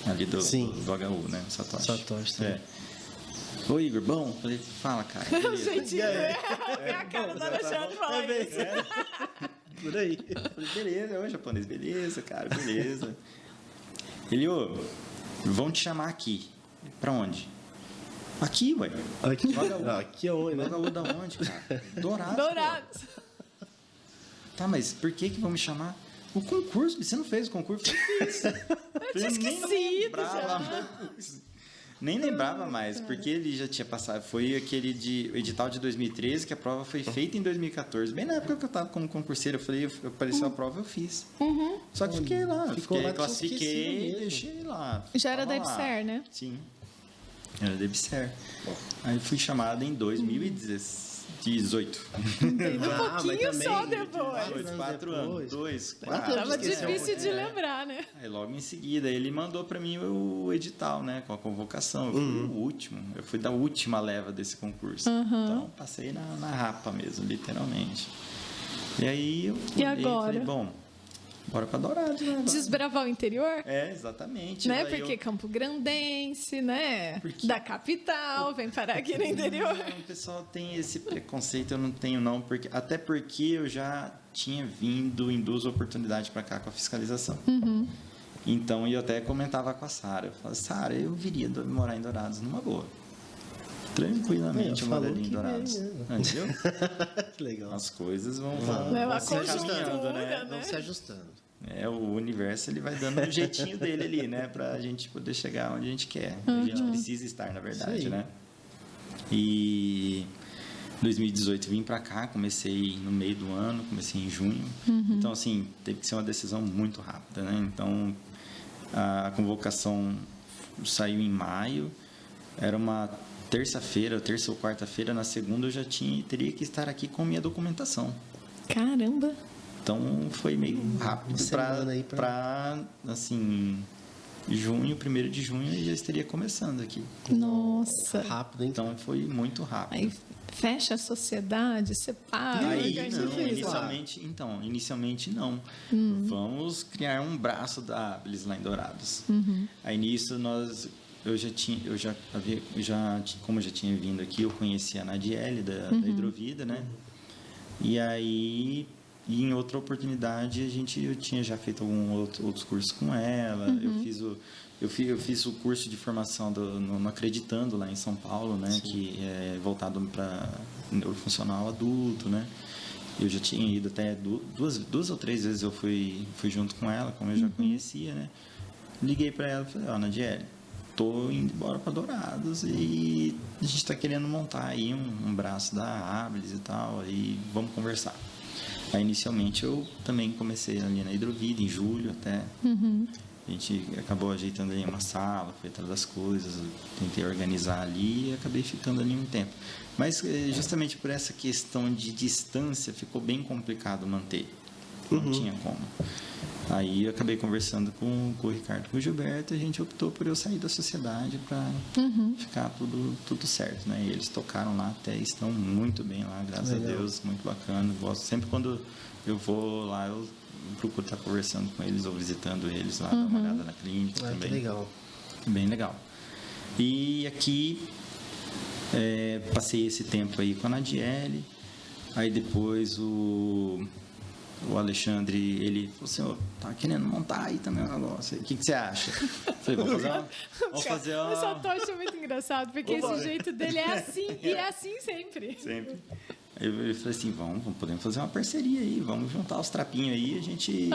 Ali do HU, né? Satoshi. Oi, Igor, bom? Falei, fala, cara. Gente, é a cara do Alexandre falar isso. Por aí. Falei, beleza, ô japonês, beleza, cara, beleza. Ele, vão te chamar aqui. Pra onde? Aqui, ué. Aqui é onde, né? HU da onde, cara? Dourados. Dourados. Tá, mas por que vão me chamar? O concurso, você não fez o concurso? Eu fiz. Eu tinha esquecido já. Nem lembrava mais, porque ele já tinha passado. Foi o edital de 2013, que a prova foi feita em 2014. Bem na época que eu estava como concurseiro, eu falei, apareceu a prova, eu fiz. Só que fiquei lá, classifiquei e deixei lá. Já era da EBSER, né? Sim, era da EBSER. Aí fui chamado em 2018. Um pouquinho só depois. 4 anos. 2, 4. Tava difícil de lembrar, né? Aí logo em seguida ele mandou para mim o edital, né, com a convocação. Eu fui o último, eu fui da última leva desse concurso. Então passei na rapa mesmo, literalmente. E aí eu falei, bom, bora para Dourados, né? Desbravar o interior? Exatamente. Né? Porque Campo Grandense, né? Da capital, vem parar aqui no interior. Não, o pessoal tem esse preconceito, eu não tenho não, até porque eu já tinha vindo em 2 oportunidades para cá com a fiscalização. Então, eu até comentava com a Sara, eu falava, Sara, eu viria morar em Dourados numa boa. Tranquilamente eu moraria em Dourados. Entendeu? Que legal. As coisas vão se ajustando, né? Vão se ajustando. O universo ele vai dando um jeitinho dele ali, né? Pra gente poder chegar onde a gente quer. A gente precisa estar, na verdade, né? E em 2018 vim pra cá, comecei no meio do ano, comecei em junho. Então, assim, teve que ser uma decisão muito rápida, né? Então, a convocação saiu em maio, era uma terça ou quarta-feira, na segunda eu já teria que estar aqui com minha documentação. Caramba! Então foi meio rápido para assim, 1º de junho eu já estaria começando aqui. Nossa! Rápido, hein? Então foi muito rápido. Aí fecha a sociedade, separa, inicialmente não. Vamos criar um braço da Abilis lá em Dourados. Aí nisso nós como eu já tinha vindo aqui, eu conhecia a Nadiele da Hidrovida, né? E aí, em outra oportunidade, eu tinha já feito outros cursos com ela. Eu fiz o curso de formação no Acreditando, lá em São Paulo, né? Sim. Que é voltado para neurofuncional adulto, né? Eu já tinha ido até duas ou três vezes, eu fui junto com ela, como eu já conhecia, né? Liguei para ela e falei, Nadiele, tô indo embora para Dourados e a gente está querendo montar aí um braço da Abilis e tal, e vamos conversar. Aí, inicialmente, eu também comecei ali na Hidrovida, em julho até. A gente acabou ajeitando ali uma sala, foi atrás das coisas, tentei organizar ali e acabei ficando ali um tempo. Mas, justamente por essa questão de distância, ficou bem complicado manter. Não tinha como. Aí eu acabei conversando com o Ricardo e com o Gilberto, e a gente optou por eu sair da sociedade para ficar tudo certo, né? E eles tocaram lá até, estão muito bem lá, graças a Deus, muito bacana. Gosto. Sempre quando eu vou lá, eu procuro estar conversando com eles ou visitando eles lá, dar uma olhada na clínica também. Que legal. Bem legal. E aqui, passei esse tempo aí com a Nadiele, aí depois o Alexandre, ele falou assim, tá querendo montar aí também um negócio, o que você acha? Falei, vamos fazer uma... Eu só tô achando muito engraçado, porque esse jeito dele é assim, e é assim sempre. Sempre. Eu falei assim, podemos fazer uma parceria aí, vamos juntar os trapinhos aí, a gente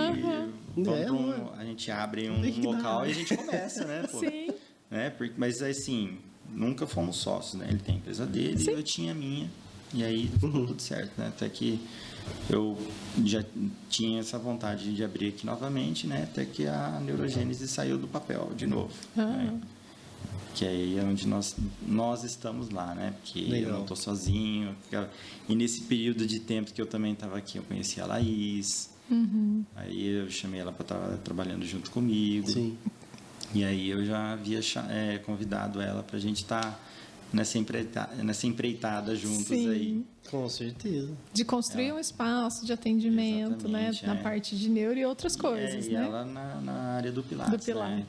a gente abre um local e a gente começa, né? Pô? Sim. Mas assim, nunca fomos sócios, né? Ele tem a empresa dele e eu tinha a minha. E aí ficou tudo certo, né? Até que eu já tinha essa vontade de abrir aqui novamente, né? Até que a Neurogênese saiu do papel de novo. Né? Que aí é onde nós estamos lá, né? Porque eu não estou sozinho. E nesse período de tempo que eu também estava aqui, eu conheci a Laís. Aí eu chamei ela para estar trabalhando junto comigo. Sim. E aí eu já havia convidado ela para a gente estar nessa empreitada juntos. Sim. Aí. Com certeza. De construir um espaço de atendimento, né? Na parte de neuro e outras coisas, e né? ela na área do Pilates, né?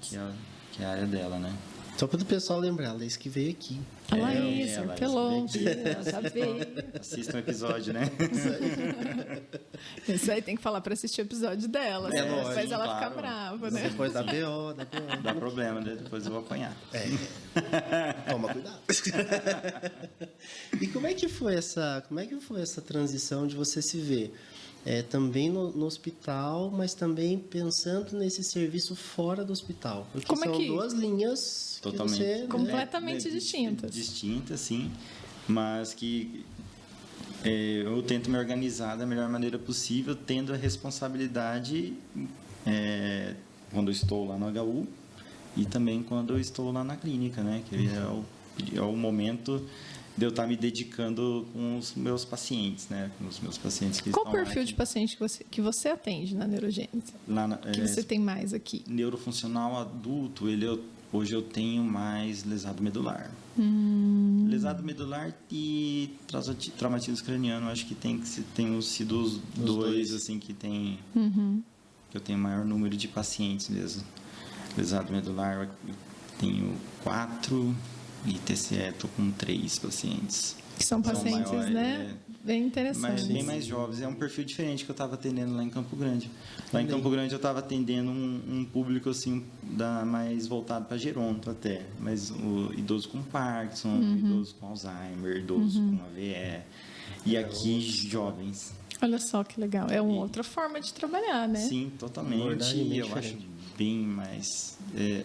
Que é a área dela, né? Só para o pessoal lembrar, a Laís que veio aqui. A Laís, pelou. Já veio. Assista um episódio, né? Isso aí tem que falar para assistir o episódio dela. Depois ela fica brava, né? Depois da BO. Dá problema, né? Depois eu vou apanhar. Toma cuidado. E como é que foi essa transição de você se ver também no hospital, mas também pensando nesse serviço fora do hospital? Porque são duas linhas totalmente que você... completamente distintas. Distintas, sim, mas que eu tento me organizar da melhor maneira possível, tendo a responsabilidade quando eu estou lá no HU e também quando eu estou lá na clínica, né? Que é o momento de eu estar me dedicando com os meus pacientes, né? Com os meus pacientes que Qual estão perfil aqui. de paciente que você atende na Neurogênese? Que você tem mais aqui? Neurofuncional adulto, hoje eu tenho mais lesado medular. Lesado medular e traumatismo craniano, acho que tem sido os dois assim que tem que eu tenho maior número de pacientes mesmo. Lesado medular, eu tenho 4 e TCE estou com 3 pacientes. Que são pacientes, maiores, né? Bem interessantes. Mas bem mais jovens. É um perfil diferente que eu estava atendendo lá em Campo Grande. Lá em Campo Grande eu estava atendendo um público assim mais voltado para geronto até. Mas o idoso com Parkinson, idoso com Alzheimer, idoso com AVE. E aqui jovens. Olha só que legal. É uma outra forma de trabalhar, né? Sim, totalmente. E eu acho bem mais... É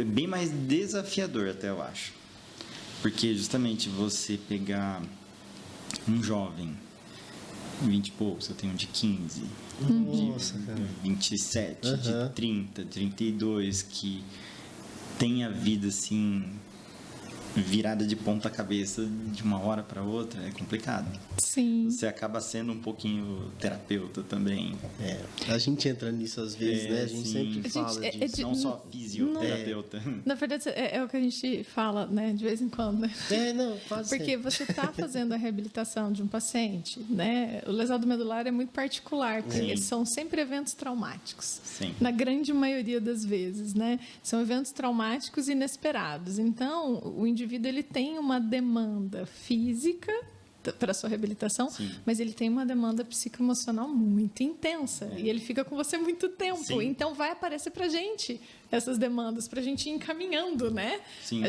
bem mais desafiador até, eu acho. Porque justamente você pegar um jovem, 20 e poucos, eu tenho um de 15, de 27, de 30, 32, que tem a vida assim virada de ponta cabeça de uma hora para outra, é complicado. Sim. Você acaba sendo um pouquinho terapeuta também. A gente entra nisso às vezes, né? A gente sim. sempre fala disso. Não só fisioterapeuta. Na verdade, é o que a gente fala, né, de vez em quando, né? Não, quase Porque sempre. você está fazendo a reabilitação de um paciente, né? O lesado medular é muito particular, porque são sempre eventos traumáticos. Sim. Na grande maioria das vezes, né? São eventos traumáticos inesperados. Então, o indivíduo ele tem uma demanda física para a sua reabilitação, mas ele tem uma demanda psicoemocional muito intensa e ele fica com você muito tempo. Sim. Então vai aparecer para a gente essas demandas, para a gente ir encaminhando, né? Sim,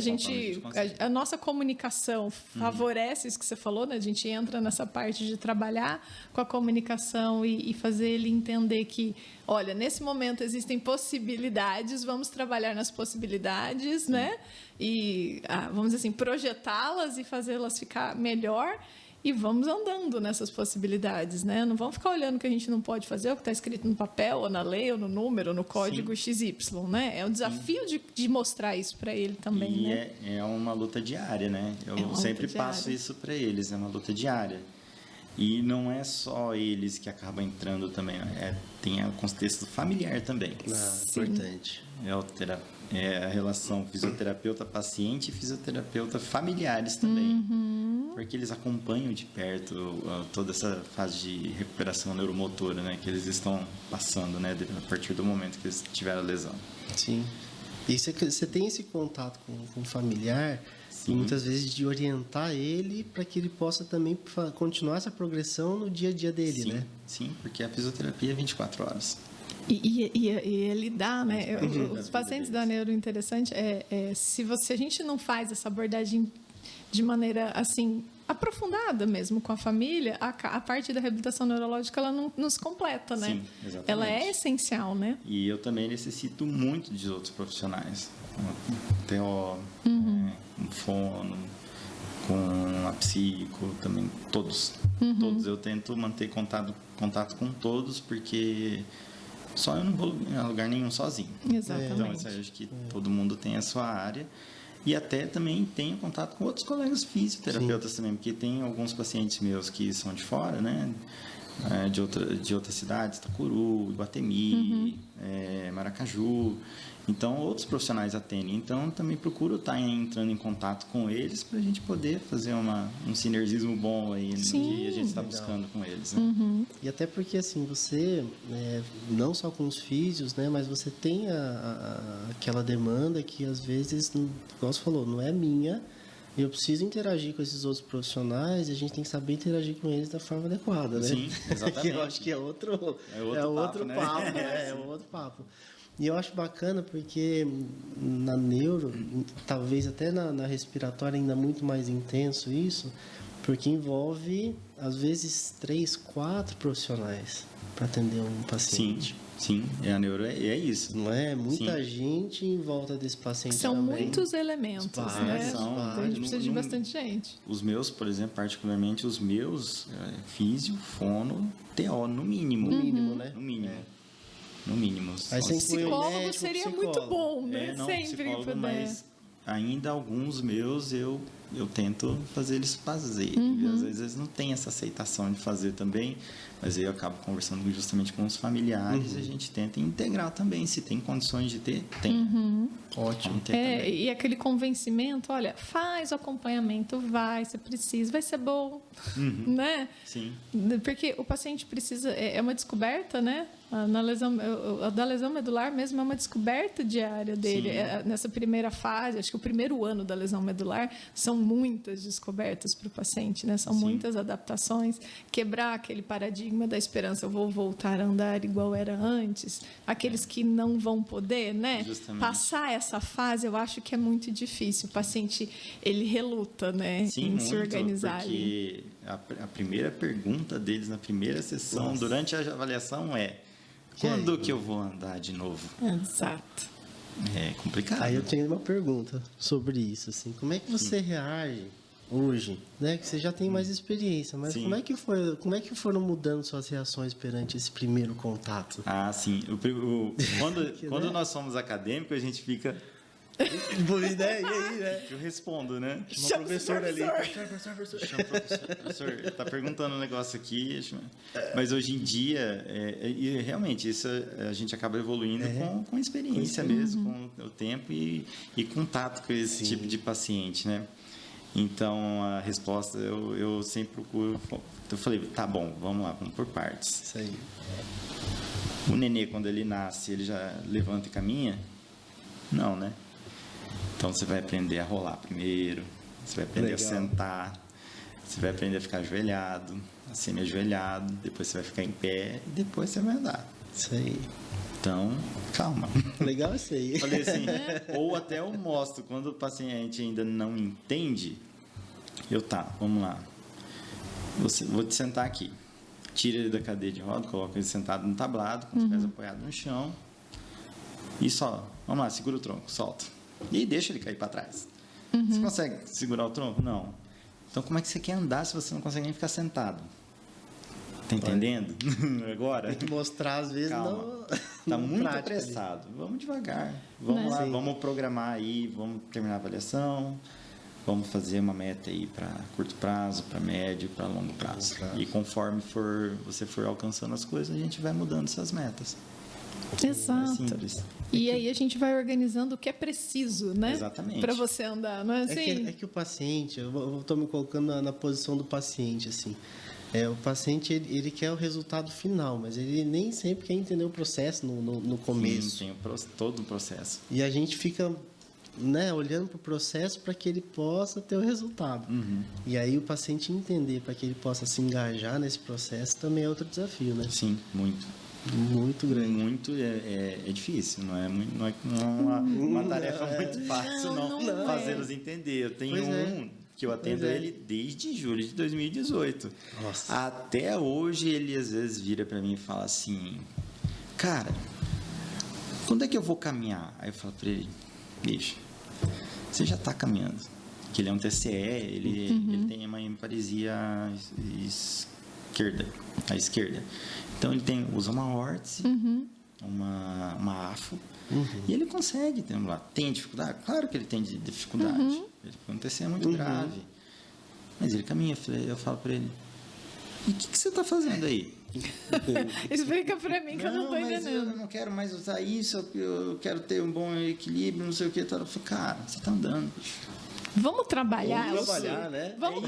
a nossa comunicação favorece isso que você falou, né? A gente entra nessa parte de trabalhar com a comunicação e fazer ele entender que, olha, nesse momento existem possibilidades, vamos trabalhar nas possibilidades, né? E, vamos dizer assim, projetá-las e fazê-las ficar melhor. E vamos andando nessas possibilidades, né? Não vamos ficar olhando o que a gente não pode fazer, o que está escrito no papel, ou na lei, ou no número, ou no código XY, né? É um desafio de mostrar isso para ele também, né? É uma luta diária, né? Eu sempre passo isso para eles, é uma luta diária. E não é só eles que acabam entrando também, tem o contexto familiar também. Importante. É a relação fisioterapeuta-paciente e fisioterapeuta familiares também. Porque eles acompanham de perto toda essa fase de recuperação neuromotora, né, que eles estão passando, né, a partir do momento que eles tiveram a lesão. Sim. E você tem esse contato com o familiar, e muitas vezes de orientar ele para que ele possa também continuar essa progressão no dia a dia dele, né? Sim, porque a fisioterapia é 24 horas. E lidar, né? Os pacientes da neuro interessante se a gente não faz essa abordagem de maneira assim aprofundada mesmo com a família, a parte da reabilitação neurológica ela não nos completa, né? Sim, exatamente. Ela é essencial, né? E eu também necessito muito de outros profissionais, um TO, um fono, com a psico, também todos. Todos eu tento manter contato com todos, porque só eu não vou a lugar nenhum sozinho. Exatamente. Então, eu acho que todo mundo tem a sua área. E até também tenho contato com outros colegas fisioterapeutas também, porque tem alguns pacientes meus que são de fora, né? De outras cidades, Itacuru, Iguatemi, Maracaju. Então, outros profissionais atendem. Então, também procuro estar entrando em contato com eles para a gente poder fazer um sinergismo bom aí no que a gente está buscando com eles. Né? E até porque, assim, você, não só com os físios, né, mas você tem aquela demanda que, às vezes, como você falou, não é minha. Eu preciso interagir com esses outros profissionais e a gente tem que saber interagir com eles da forma adequada, né? Sim, exatamente. Eu acho que é outro papo, né? papo, né? É outro papo. E eu acho bacana porque na neuro, talvez até na respiratória ainda muito mais intenso isso, porque envolve, às vezes, 3, 4 profissionais para atender um paciente. Sim, a neuro é isso. Não é? Muita gente em volta desse paciente São também. muitos elementos, né? Então a gente precisa de bastante gente. Os meus, por exemplo, particularmente os meus, físio, fono, TO, no mínimo. No mínimo, né? No mínimo. No mínimo. Aí você psicólogo médico, seria psicólogo. muito bom, né? Não, sempre psicólogo, puder. mas ainda alguns meus eu tento fazer eles fazer. Às vezes eles não têm essa aceitação de fazer também, mas aí eu acabo conversando justamente com os familiares e a gente tenta integrar também. Se tem condições de ter, tem. Ótimo. E aquele convencimento, olha, faz o acompanhamento, você precisa, vai ser bom, né? Sim. Porque o paciente precisa, é uma descoberta, né? A da lesão medular mesmo é uma descoberta diária dele. Nessa primeira fase, acho que o primeiro ano da lesão medular, são muitas descobertas para o paciente, né? São muitas adaptações, quebrar aquele paradigma da esperança, eu vou voltar a andar igual era antes, aqueles que não vão poder, né? Justamente. Passar essa fase, eu acho que é muito difícil. O paciente, ele reluta, né? Em se organizar porque a primeira pergunta deles na primeira sessão, durante a avaliação quando que eu vou andar de novo? Exato. É complicado. Aí eu tenho uma pergunta sobre isso, assim, como é que você reage hoje, né? Que você já tem mais experiência, mas como é que foram mudando suas reações perante esse primeiro contato? Sim. Quando nós somos acadêmicos, a gente fica Boa ideia, e aí, né? Eu respondo, né? Uma professora ali. Chama o professor, ele tá perguntando um negócio aqui. Mas hoje em dia, e realmente, isso a gente acaba evoluindo com experiência mesmo, com o tempo e contato com esse tipo de paciente, né? Então, a resposta, eu sempre procuro... Eu falei, tá bom, vamos lá, vamos por partes. Isso aí. O nenê, quando ele nasce, ele já levanta e caminha? Não, né? Então, você vai aprender a rolar primeiro, você vai aprender a sentar, você vai aprender a ficar ajoelhado, a semi-ajoelhado, depois você vai ficar em pé e depois você vai andar. Isso aí. Então, calma. Legal isso aí. Falei assim, ou até eu mostro, quando o paciente ainda não entende, vamos lá. Vou te sentar aqui. Tira ele da cadeira de roda, coloca ele sentado no tablado, com os pés apoiados no chão. E só, vamos lá, segura o tronco, solta. E deixa ele cair para trás. Você consegue segurar o tronco? Não. Então, como é que você quer andar se você não consegue nem ficar sentado? Tá entendendo? Agora? Tem que mostrar, às vezes, calma. Tá muito prática apressado. Ali. Vamos devagar. Vamos lá, vamos programar aí, vamos terminar a avaliação. Vamos fazer uma meta aí para curto prazo, para médio, para longo prazo. E conforme você for alcançando as coisas, a gente vai mudando essas metas. Exato. É simples. E aí a gente vai organizando o que é preciso, né? Exatamente. Para você andar, não é assim? É que o paciente, eu estou me colocando na posição do paciente, assim. O paciente, ele quer o resultado final, mas ele nem sempre quer entender o processo no começo. Sim, tem todo o processo. E a gente fica, né, olhando para o processo para que ele possa ter o resultado. E aí o paciente entender, para que ele possa se engajar nesse processo, também é outro desafio, né? Sim, muito. Muito grande. Muito é difícil, não é uma tarefa muito fácil não fazê-los entender. Eu tenho que eu atendo ele desde julho de 2018. Nossa. Até hoje ele às vezes vira para mim e fala assim, cara, quando é que eu vou caminhar? Aí eu falo para ele, bicho, você já está caminhando. Que ele é um TCE, ele tem uma hemiparesia à esquerda. Então ele usa uma órtese, uma AFO, e ele consegue lá. Tem dificuldade? Claro que ele tem dificuldade. Ele tem um TCE muito grave. Mas ele caminha, eu falo para ele, e o que você está fazendo aí? Explica para mim que eu não estou entendendo. Eu não quero mais usar isso, eu quero ter um bom equilíbrio, não sei o que. Eu falo, cara, você está andando, bicho. Vamos trabalhar, né? Vamos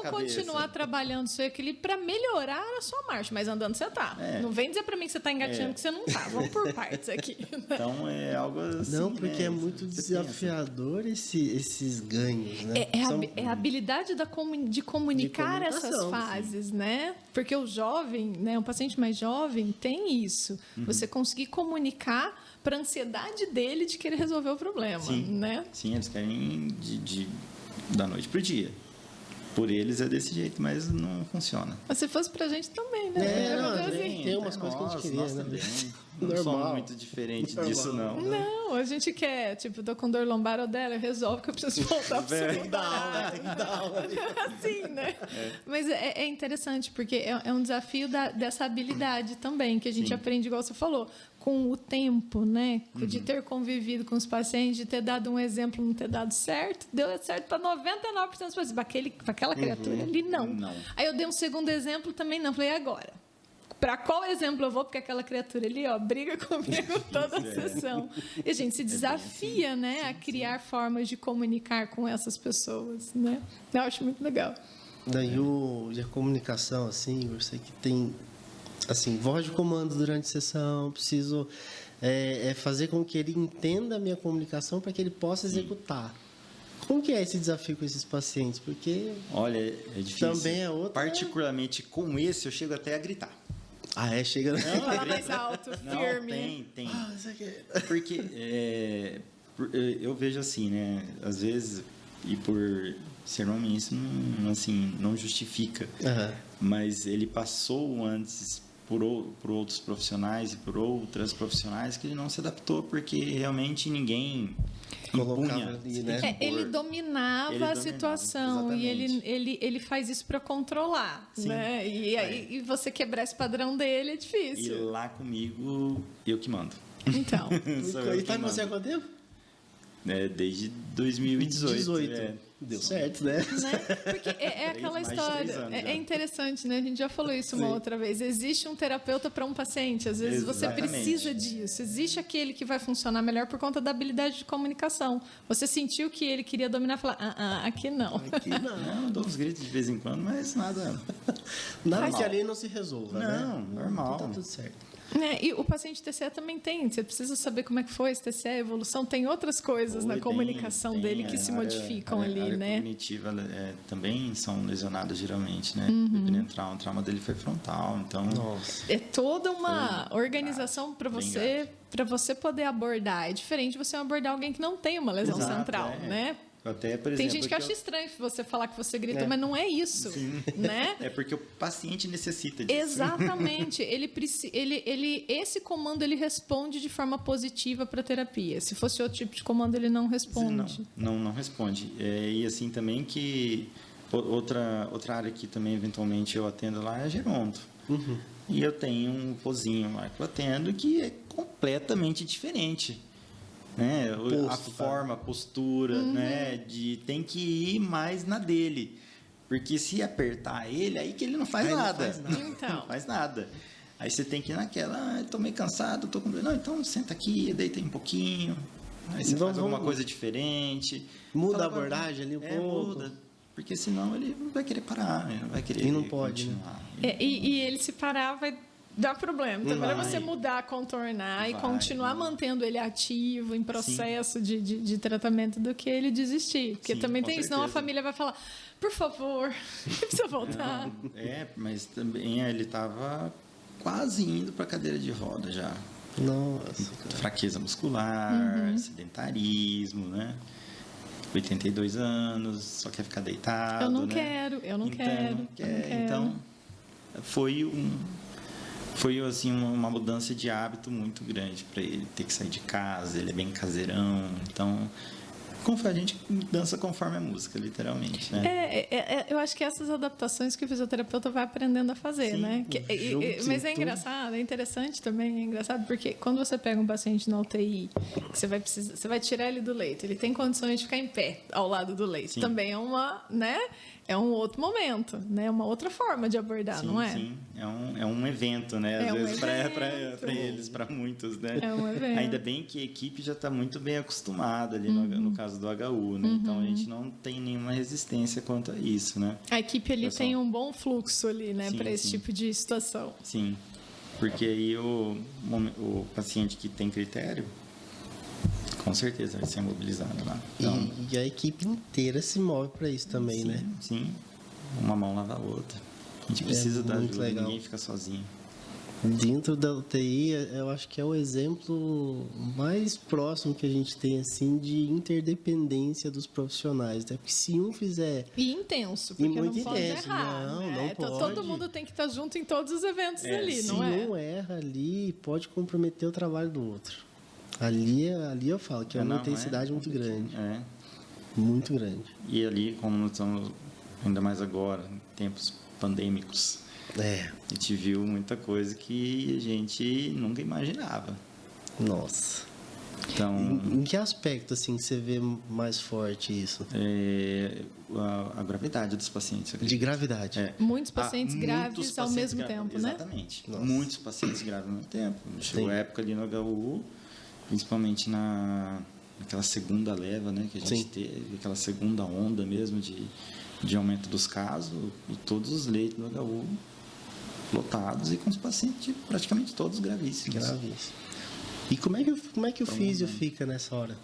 continuar trabalhando o seu equilíbrio para melhorar a sua marcha, mas andando você tá. Não vem dizer para mim que você está engatinhando que você não tá. Vamos por partes aqui. Então é algo assim. Não, porque é muito desafiador esses ganhos, né? É a habilidade de comunicar essas fases, né? Porque o jovem, né, um paciente mais jovem tem isso. Você conseguir comunicar para a ansiedade dele de querer resolver o problema, né? Sim, eles querem da noite para o dia. Por eles é desse jeito, mas não funciona. Mas se fosse pra gente também, né? Tem umas coisas que a gente queria, nós né? Também. Não somos muito diferentes disso, não. Não, a gente quer, tipo, tô com dor lombar ou dela, resolve que eu preciso voltar pro seu lugar. Tem que dar aula. Assim, né? Mas é interessante, porque é um desafio dessa habilidade também, que a gente aprende, igual você falou, com o tempo, né? De ter convivido com os pacientes, de ter dado um exemplo, não ter dado certo, deu certo para 99% dos pacientes. Para aquela criatura ali, não. Aí eu dei um segundo exemplo, também não. Falei, agora? Para qual exemplo eu vou? Porque aquela criatura ali, ó, briga comigo toda a sessão. E a gente se desafia, né? A criar formas de comunicar com essas pessoas, né? Eu acho muito legal. Daí a comunicação, assim, você que tem... Assim, voz de comando durante a sessão, preciso fazer com que ele entenda a minha comunicação para que ele possa executar. Como que é esse desafio com esses pacientes? Porque... Olha, é difícil. Também é outra... Particularmente com esse, eu chego até a gritar. Chega... Falar mais alto, firme. Não, tem. Porque eu vejo assim, né? Às vezes, e por ser homem, isso não justifica. Mas ele passou antes por outros profissionais e por outras profissionais que ele não se adaptou, porque realmente ninguém impunha. Ali, né? Ele dominava a situação, exatamente. E ele faz isso para controlar, né? E você quebrar esse padrão dele é difícil. E lá comigo, eu que mando. Então. E tá com você há quanto tempo? Desde 2018. 18. Deu certo, né? Porque é aquela mais de história. 3 anos É já. interessante, né? A gente já falou isso uma outra vez. Existe um terapeuta para um paciente. Às vezes você Exatamente. precisa disso. Existe aquele que vai funcionar melhor por conta da habilidade de comunicação. Você sentiu que ele queria dominar e falar: aqui não. Aqui não. Não, dou uns gritos de vez em quando, mas nada. Nada Normal. que ali não se resolva, né? Não, normal. Tá tudo certo. E o paciente TCE também tem. Você precisa saber como é que foi esse TCE, a evolução. Tem outras coisas na comunicação tem dele que a se área- modificam a ali, área né? cognitiva também são lesionadas geralmente, né? Uhum. O trauma dele foi frontal, então... Nossa. É toda uma organização para bem você poder abordar. É diferente você abordar alguém que não tem uma lesão Exato, central, né? Até, por Tem exemplo, gente que acha estranho você falar que você grita, mas não é isso, né? É porque o paciente necessita disso. Exatamente. Esse comando ele responde de forma positiva para a terapia. Se fosse outro tipo de comando, ele não responde. Não responde. E assim também que outra área que também eventualmente eu atendo lá é a geronto. Uhum. E eu tenho um vozinho lá que eu atendo que é completamente diferente. Né? A forma, a postura, né? Tem que ir mais na dele. Porque se apertar ele, aí que ele não faz nada. Então. Não faz nada. Aí você tem que ir naquela, tô meio cansado, tô com... Não, então senta aqui, deita aí um pouquinho. Aí você faz alguma coisa diferente. Muda a abordagem ali um pouco. Muda. Porque senão ele não vai querer parar, ele não vai querer E não pode, continuar. E ele se parar vai dar problema. Então, melhor você mudar, contornar e continuar mantendo ele ativo em processo de tratamento do que ele desistir. Porque Sim, também com tem isso, senão a certeza. família vai falar, por favor, precisa voltar. Mas também ele estava quase indo para a cadeira de roda já. Nossa, cara. Fraqueza muscular, sedentarismo, né? 82 anos, só quer ficar deitado. Eu não né? quero. Então, foi assim uma mudança de hábito muito grande para ele ter que sair de casa. Ele é bem caseirão, então a gente dança conforme a música, literalmente, né? Eu acho que essas adaptações que o fisioterapeuta vai aprendendo a fazer, Sim, né? Mas é engraçado, é interessante também, é engraçado porque quando você pega um paciente na UTI, que você vai tirar ele do leito, ele tem condições de ficar em pé ao lado do leito. Sim. Também é um outro momento, né? Uma outra forma de abordar, Sim, não é? Sim, é um evento, né? Às vezes para eles, para muitos, né? É um evento. Ainda bem que a equipe já está muito bem acostumada ali no caso do HU, né? Então a gente não tem nenhuma resistência quanto a isso, né? A equipe ali Pessoal. tem um bom fluxo ali, né? Sim, Para esse sim. tipo de situação. Sim, porque aí o paciente que tem critério, com certeza vai ser mobilizado lá. Então, E a equipe inteira se move para isso também, sim, né? Sim, uma mão lava a outra. A gente precisa da muito ajuda, legal. ninguém fica sozinho. Dentro da UTI, eu acho que é o exemplo mais próximo que a gente tem, assim, de interdependência dos profissionais, né? Porque se um fizer... E intenso, porque muito não pode intenso. errar. Não, né? não Então, pode. todo mundo tem que estar junto em todos os eventos ali, Se não é? um erra ali, pode comprometer o trabalho do outro. Ali eu falo que é uma intensidade muito grande. É. Muito grande. E ali, como nós estamos, ainda mais agora, em tempos pandêmicos, a gente viu muita coisa que a gente nunca imaginava. Nossa. Então, Em que aspecto, assim, que você vê mais forte isso? a gravidade dos pacientes. eu De acredito. gravidade. Muitos pacientes Muitos graves ao pacientes mesmo graves, tempo, né? Exatamente. Nossa. Muitos pacientes graves ao mesmo tempo. Chegou Sim. a época ali no HU, principalmente naquela segunda leva, né, que a gente Sim. teve, aquela segunda onda mesmo de aumento dos casos, e todos os leitos do HU lotados e com os pacientes praticamente todos gravíssimos. Gravíssimo. E como é que o físio fica nessa hora?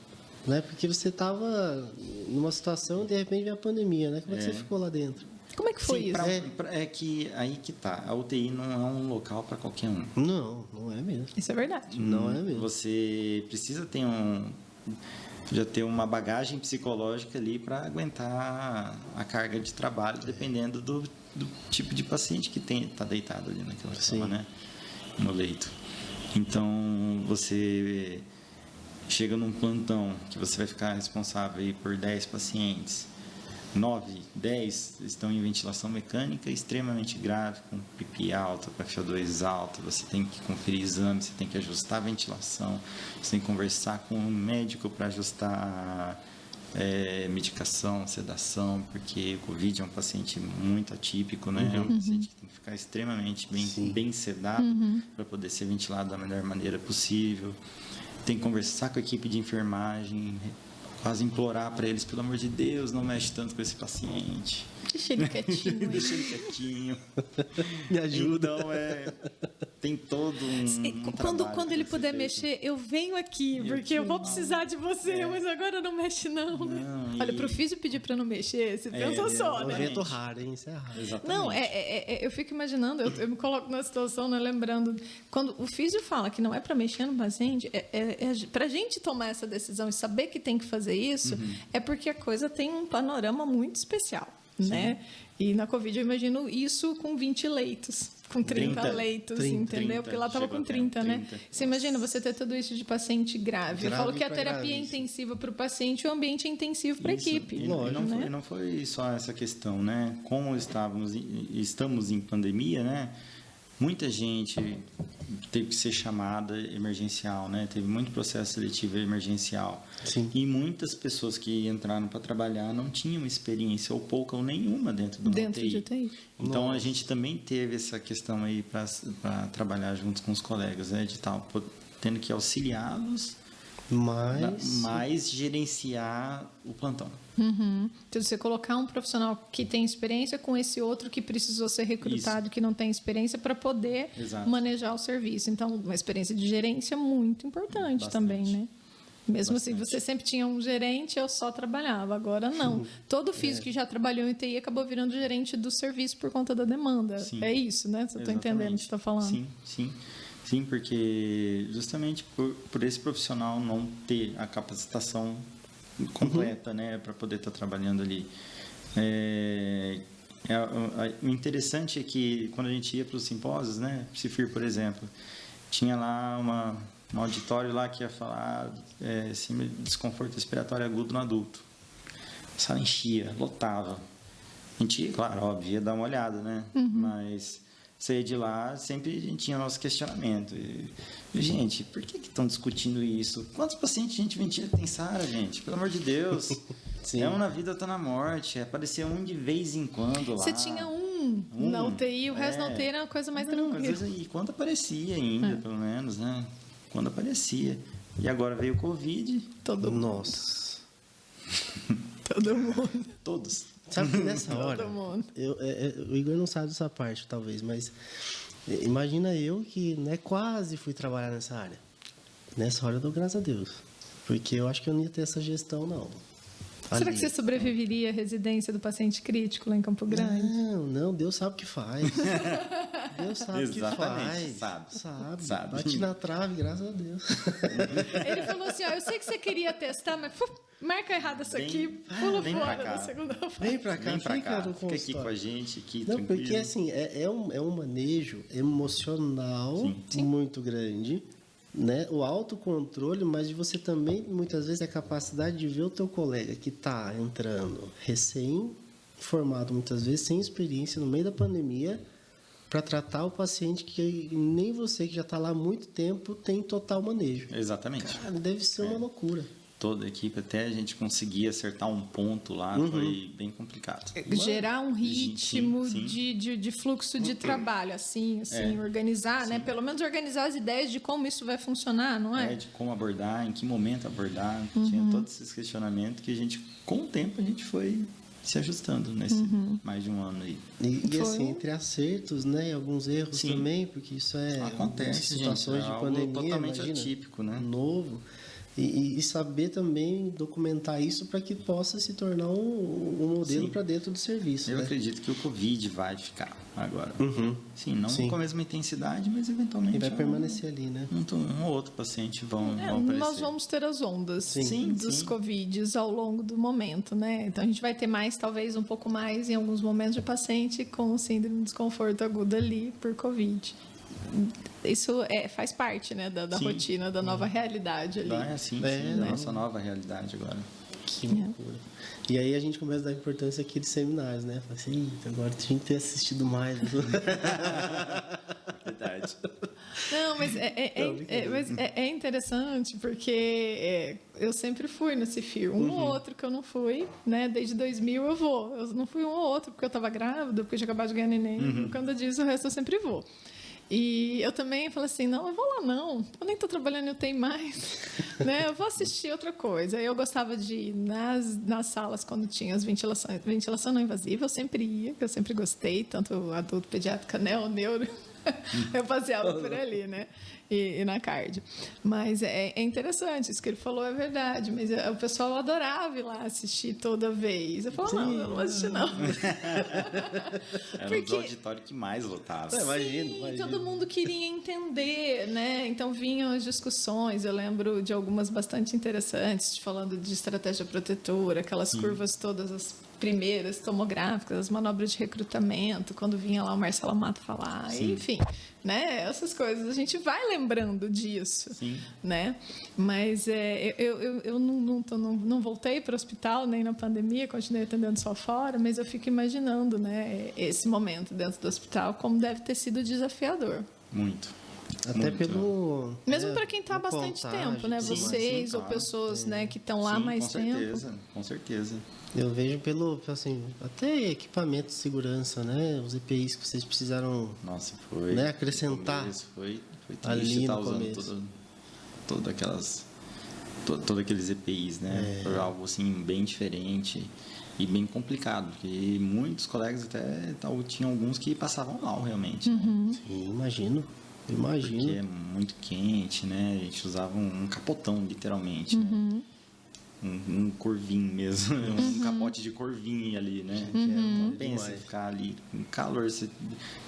Né? Porque você estava numa situação e de repente vem a pandemia, né? Como é que você ficou lá dentro? Como é que foi Sim, isso? é que aí que tá. A UTI não é um local para qualquer um. Não é mesmo. Isso é verdade. Não é mesmo. Você precisa já ter uma bagagem psicológica ali para aguentar a carga de trabalho, dependendo do tipo de paciente que está deitado ali naquela cama, né? No leito. Então, você chega num plantão que você vai ficar responsável aí por 10 pacientes. 9, 10 estão em ventilação mecânica extremamente grave, com PPI alta, com FO2 alta, você tem que conferir exames, você tem que ajustar a ventilação, você tem que conversar com o médico para ajustar medicação, sedação, porque o COVID é um paciente muito atípico, né? É um paciente que tem que ficar extremamente bem sedado para poder ser ventilado da melhor maneira possível. Tem que conversar com a equipe de enfermagem, quase implorar para eles, pelo amor de Deus, não mexe tanto com esse paciente. Deixa ele quietinho. Deixa ele quietinho. Me ajuda. Então, tem todo um Quando ele puder mexer, eu venho aqui, porque eu vou precisar de você, mas agora não mexe não, né? Olha, pro físio pedir para não mexer, você pensa só, É um né? evento raro, hein? Isso é raro. Exatamente. Não, eu fico imaginando, eu me coloco na situação, né, lembrando, quando o físio fala que não é para mexer no paciente, para a gente tomar essa decisão e saber que tem que fazer isso, é porque a coisa tem um panorama muito especial, né? E na Covid eu imagino isso com 20 leitos, com 30 leitos, 30, entendeu? 30, Porque lá estava com 30, né? 30. Você imagina você ter tudo isso de paciente grave. Eu falo que a terapia é intensiva para o paciente e o ambiente é intensivo para a equipe. E né? não foi só essa questão, né? Como estamos em pandemia, né? Muita gente teve que ser chamada emergencial, né? Teve muito processo seletivo emergencial. Sim. E muitas pessoas que entraram para trabalhar não tinham experiência ou pouca ou nenhuma dentro do Dentro de UTI. Então, a gente também teve essa questão aí para trabalhar junto com os colegas, né? De tal, tendo que auxiliá-los, mas gerenciar o plantão. Então, você colocar um profissional que tem experiência com esse outro que precisou ser recrutado, que não tem experiência, para poder manejar o serviço. Então, uma experiência de gerência muito importante também, né? Mesmo assim, você sempre tinha um gerente, eu só trabalhava. Agora, não. Todo físico que já trabalhou em TI acabou virando gerente do serviço por conta da demanda. Sim. É isso, né? Você está entendendo o que você está falando? Sim, porque justamente por esse profissional não ter a capacitação completa, né, para poder estar trabalhando ali. O interessante é que quando a gente ia para os simpósios, né, Cifir, por exemplo, tinha lá um auditório lá que ia falar desconforto respiratório agudo no adulto. A sala enchia, lotava. A gente, claro, óbvio, ia dar uma olhada, né, mas sair de lá, sempre a gente tinha nosso questionamento. Gente, por que estão discutindo isso? Quantos pacientes a gente ventila que tem SARA, gente? Pelo amor de Deus. É um na vida, outra na morte. Aparecia um de vez em quando lá. Você tinha um na UTI, o resto na UTI era uma coisa mais tranquila. Às vezes aí, quando aparecia ainda, pelo menos, né? Quando aparecia. E agora veio o Covid. Todo mundo. Nossa. Todo mundo. Todos. Sabe que nessa hora, Todo mundo. o Igor não sabe dessa parte, talvez, mas imagina eu que quase fui trabalhar nessa área. Nessa hora eu dou graças a Deus, porque eu acho que eu não ia ter essa gestão, não. Será que você sobreviveria à residência do paciente crítico lá em Campo Grande? Não, Deus sabe o que faz. Deus sabe o que faz. Sabe. Bate na trave, graças a Deus. Ele falou assim, eu sei que você queria testar, mas marca errado essa aqui, pula fora da segunda fase. Vem pra cá, fica aqui com a gente, aqui, não, tranquilo. porque assim, é um manejo emocional muito grande, né? O autocontrole, mas de você também, muitas vezes, a capacidade de ver o teu colega que está entrando recém-formado, muitas vezes, sem experiência, no meio da pandemia, para tratar o paciente que nem você, que já está lá há muito tempo, tem total manejo. Exatamente. Cara, deve ser uma loucura. Toda a equipe, até a gente conseguir acertar um ponto lá, foi bem complicado. Gerar um ritmo de fluxo de trabalho, organizar, né? Pelo menos organizar as ideias de como isso vai funcionar, não é? De como abordar, em que momento abordar. Tinha todos esses questionamentos que a gente, com o tempo, a gente foi se ajustando nesse mais de um ano aí. E assim, entre acertos, né? E alguns erros também, porque isso acontece, situações de pandemia, totalmente imagina, atípico, né? Novo. E saber também documentar isso para que possa se tornar um modelo para dentro do serviço. Eu né? acredito que o Covid vai ficar agora. Sim, não com a mesma intensidade, mas eventualmente... E vai permanecer ali, né? Um ou outro paciente vão aparecer. Nós vamos ter as ondas dos Covids ao longo do momento, né? Então, a gente vai ter talvez um pouco mais, em alguns momentos, de paciente com síndrome de desconforto agudo ali por Covid. Isso faz parte, né, da rotina, da nova realidade ali. Da nossa nova realidade agora. Que loucura. E aí a gente começa a dar importância aqui de seminários, né? Fala assim, "Eita, agora tinha que ter assistido mais." Verdade. Não, mas é interessante porque eu sempre fui no CIFIR. Um ou outro que eu não fui, né? Desde 2000 eu vou. Eu não fui um ou outro porque eu estava grávida, porque eu tinha acabado de ganhar neném. Quando disso, o resto eu sempre vou. E eu também falei assim, não, eu vou lá não. Eu nem estou trabalhando, eu tenho mais. Né? Eu vou assistir outra coisa. Eu gostava de ir nas salas quando tinha as ventilações. Ventilação não invasiva, eu sempre ia, que eu sempre gostei. Tanto adulto, pediátrica, neuro. Eu passeava por ali, né? E na cardio. Mas é interessante, isso que ele falou é verdade. Mas o pessoal adorava ir lá assistir toda vez. Eu falava, não, eu não vou assistir, não. Era um dos auditórios que mais lotava. Imagino. Todo mundo queria entender, né? Então vinham as discussões. Eu lembro de algumas bastante interessantes, falando de estratégia protetora, aquelas curvas todas, as primeiras tomográficas, as manobras de recrutamento, quando vinha lá o Marcelo Amato falar, enfim, né? Essas coisas, a gente vai lembrando disso, né? Mas eu não voltei para o hospital, nem na pandemia, continuei atendendo só fora, mas eu fico imaginando, né, esse momento dentro do hospital, como deve ter sido desafiador. Muito. Até pelo... Mesmo para quem está há bastante tempo, né? Vocês ou pessoas né, que estão lá mais tempo. Com certeza. Eu vejo pelo, assim, até equipamento de segurança, né? Os EPIs que vocês precisaram né, acrescentar. Foi ali tá no usando começo. todos aqueles EPIs, né? Foi algo assim bem diferente e bem complicado, porque muitos colegas até tinham alguns que passavam mal realmente. Né? Sim, imagino. Porque é muito quente, né? A gente usava um capotão, literalmente, né? Um corvinho mesmo, um capote de corvinho ali, né? Pensa ficar ali com calor.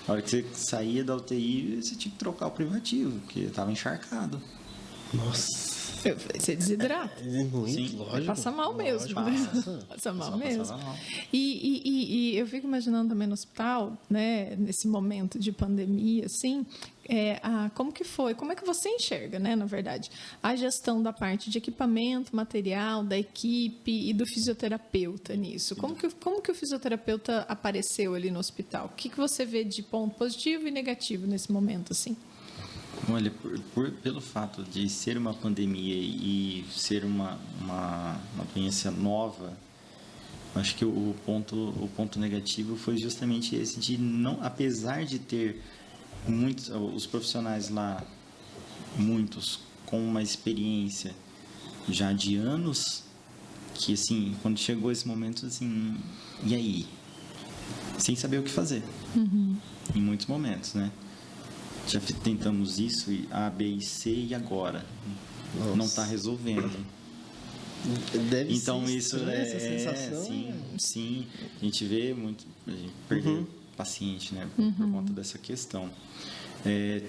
Na hora que você saía da UTI, você tinha que trocar o privativo, porque estava encharcado. Nossa. Você desidrata. Muito, lógico. Passa mal mesmo, né? Passa mal mesmo. Mal. E eu fico imaginando também no hospital, né, nesse momento de pandemia, assim, como que foi, como é que você enxerga, né, na verdade, a gestão da parte de equipamento, material, da equipe e do fisioterapeuta nisso? Como que o fisioterapeuta apareceu ali no hospital? O que você vê de ponto positivo e negativo nesse momento, assim? Olha, pelo fato de ser uma pandemia e ser uma doença nova, acho que o ponto negativo foi justamente esse de não, apesar de ter muitos os profissionais lá, muitos com uma experiência já de anos, que assim, quando chegou esse momento, assim, e aí? Sem saber o que fazer. Em muitos momentos, né? Já tentamos isso, A, B e C, e agora? Nossa. Não está resolvendo. Deve então, ser isso essa sensação. Sim. A gente vê muito, a gente perdeu paciente, né? Por conta dessa questão.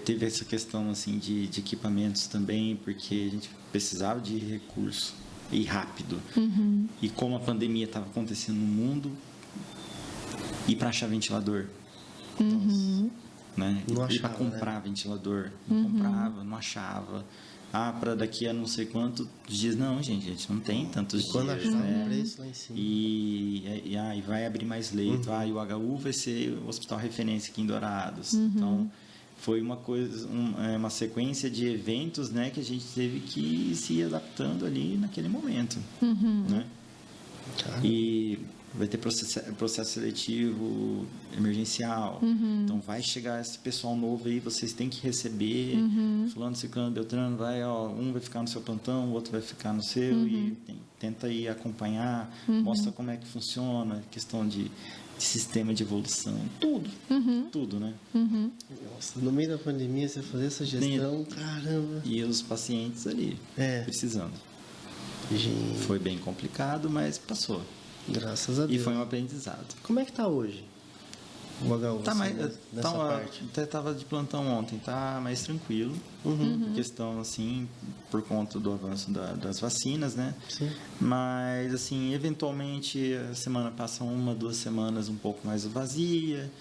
Teve essa questão, assim, de equipamentos também, porque a gente precisava de recurso e rápido. E como a pandemia estava acontecendo no mundo, e para achar ventilador? Né? E para comprar ventilador, não comprava, não achava. Para daqui a não sei quantos dias, não, gente não tem tantos dias. Quando achar o preço lá em cima. E vai abrir mais leito. E o HU vai ser o hospital referência aqui em Dourados. Então, foi uma coisa, uma sequência de eventos, né, que a gente teve que ir se adaptando ali naquele momento. Né? E vai ter processo seletivo emergencial. Então, vai chegar esse pessoal novo aí, vocês têm que receber. Fulano, Ciclano, Beltrano, um vai ficar no seu plantão, o outro vai ficar no seu. E tenta ir acompanhar, mostra como é que funciona, questão de sistema de evolução, tudo, né? Nossa, no meio da pandemia, você fazer essa gestão, caramba. E os pacientes ali, precisando. Gente. Foi bem complicado, mas passou. Graças a Deus. E foi um aprendizado. Como é que tá hoje o HU? Nessa parte? Até estava de plantão ontem, tá mais tranquilo. Questão, assim, por conta do avanço das vacinas, né? Sim. Mas, assim, eventualmente, a semana passa 1-2 semanas um pouco mais vazia.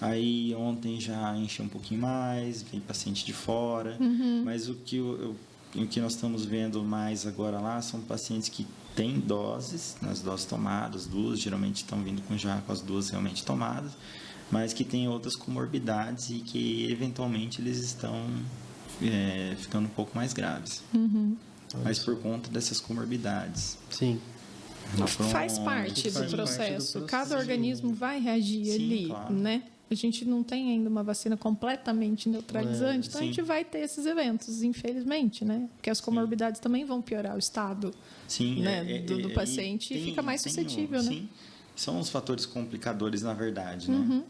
Aí, ontem já encheu um pouquinho mais, vem paciente de fora. Mas o que eu o que nós estamos vendo mais agora lá são pacientes que têm doses, as doses tomadas, duas, geralmente estão vindo já com as duas realmente tomadas, mas que têm outras comorbidades e que eventualmente eles estão ficando um pouco mais graves. Mas por conta dessas comorbidades. Sim. Faz parte do processo. Cada organismo vai reagir ali, claro. né? A gente não tem ainda uma vacina completamente neutralizante, então a gente sim. vai ter esses eventos, infelizmente, né? Porque as comorbidades também vão piorar o estado, Sim, né, do paciente e fica mais suscetível, né? Sim, são os fatores complicadores, na verdade, né?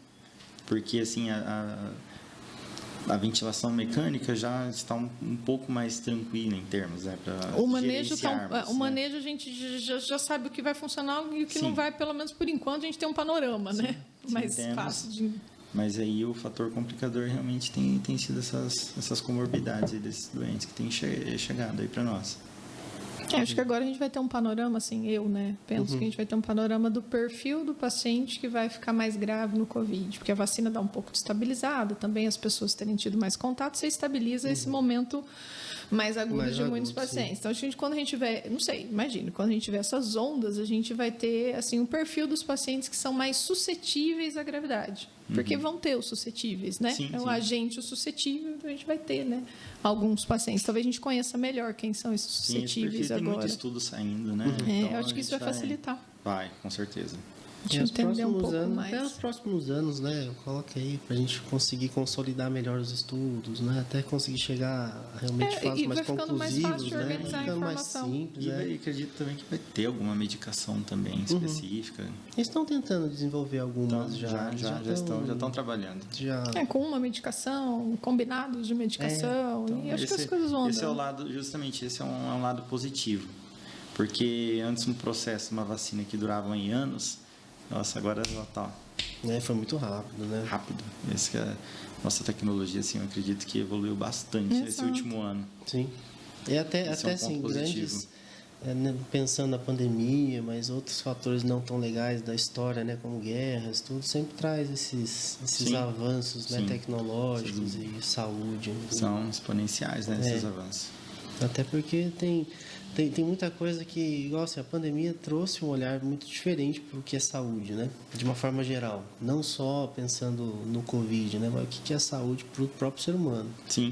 Porque, assim, a ventilação mecânica já está um pouco mais tranquila em termos, né? O manejo a gente já sabe o que vai funcionar e o que não vai, pelo menos por enquanto, a gente tem um panorama, né? Mais fácil de... Mas aí o fator complicador realmente tem sido essas comorbidades desses doentes que têm chegado aí para nós. Acho que agora a gente vai ter um panorama, assim, penso que a gente vai ter um panorama do perfil do paciente que vai ficar mais grave no Covid, porque a vacina dá um pouco de estabilizada, também as pessoas terem tido mais contato, você estabiliza esse momento mais agudo de muitos pacientes. Então, quando a gente tiver, não sei, imagine, quando a gente tiver essas ondas, a gente vai ter, assim, um perfil dos pacientes que são mais suscetíveis à gravidade. Porque vão ter os suscetíveis, né? Sim, o agente, o suscetível, a gente vai ter, né? Alguns pacientes. Talvez a gente conheça melhor quem são esses suscetíveis agora. Tem muito estudo saindo, né? Eu acho que isso vai facilitar. Vai, com certeza. Deixa eu entender um pouco mais. Até os próximos anos, né? Eu coloquei aí para a gente conseguir consolidar melhor os estudos, né? Até conseguir chegar a realmente fases mais conclusivos, mais fácil de organizar a ficando mais informação. simples. E acredito também que vai ter alguma medicação também específica. Eles estão tentando desenvolver algumas já estão trabalhando. Com uma medicação, combinados de medicação, e acho que as coisas vão andando. Esse é o lado, justamente, esse é um lado positivo. Porque antes um processo, uma vacina que durava em anos, nossa, agora ela tá... Foi muito rápido, né? Rápido. Essa que é a nossa tecnologia, assim, eu acredito que evoluiu bastante nesse último ano. Sim. E até assim, grandes... pensando na pandemia, mas outros fatores não tão legais da história, né, como guerras, tudo, sempre traz esses avanços, né, tecnológicos e saúde. São exponenciais, né, esses avanços. Até porque tem muita coisa que, igual assim, a pandemia trouxe um olhar muito diferente para o que é saúde, né, de uma forma geral. Não só pensando no Covid, né, mas o que é saúde para o próprio ser humano. Sim.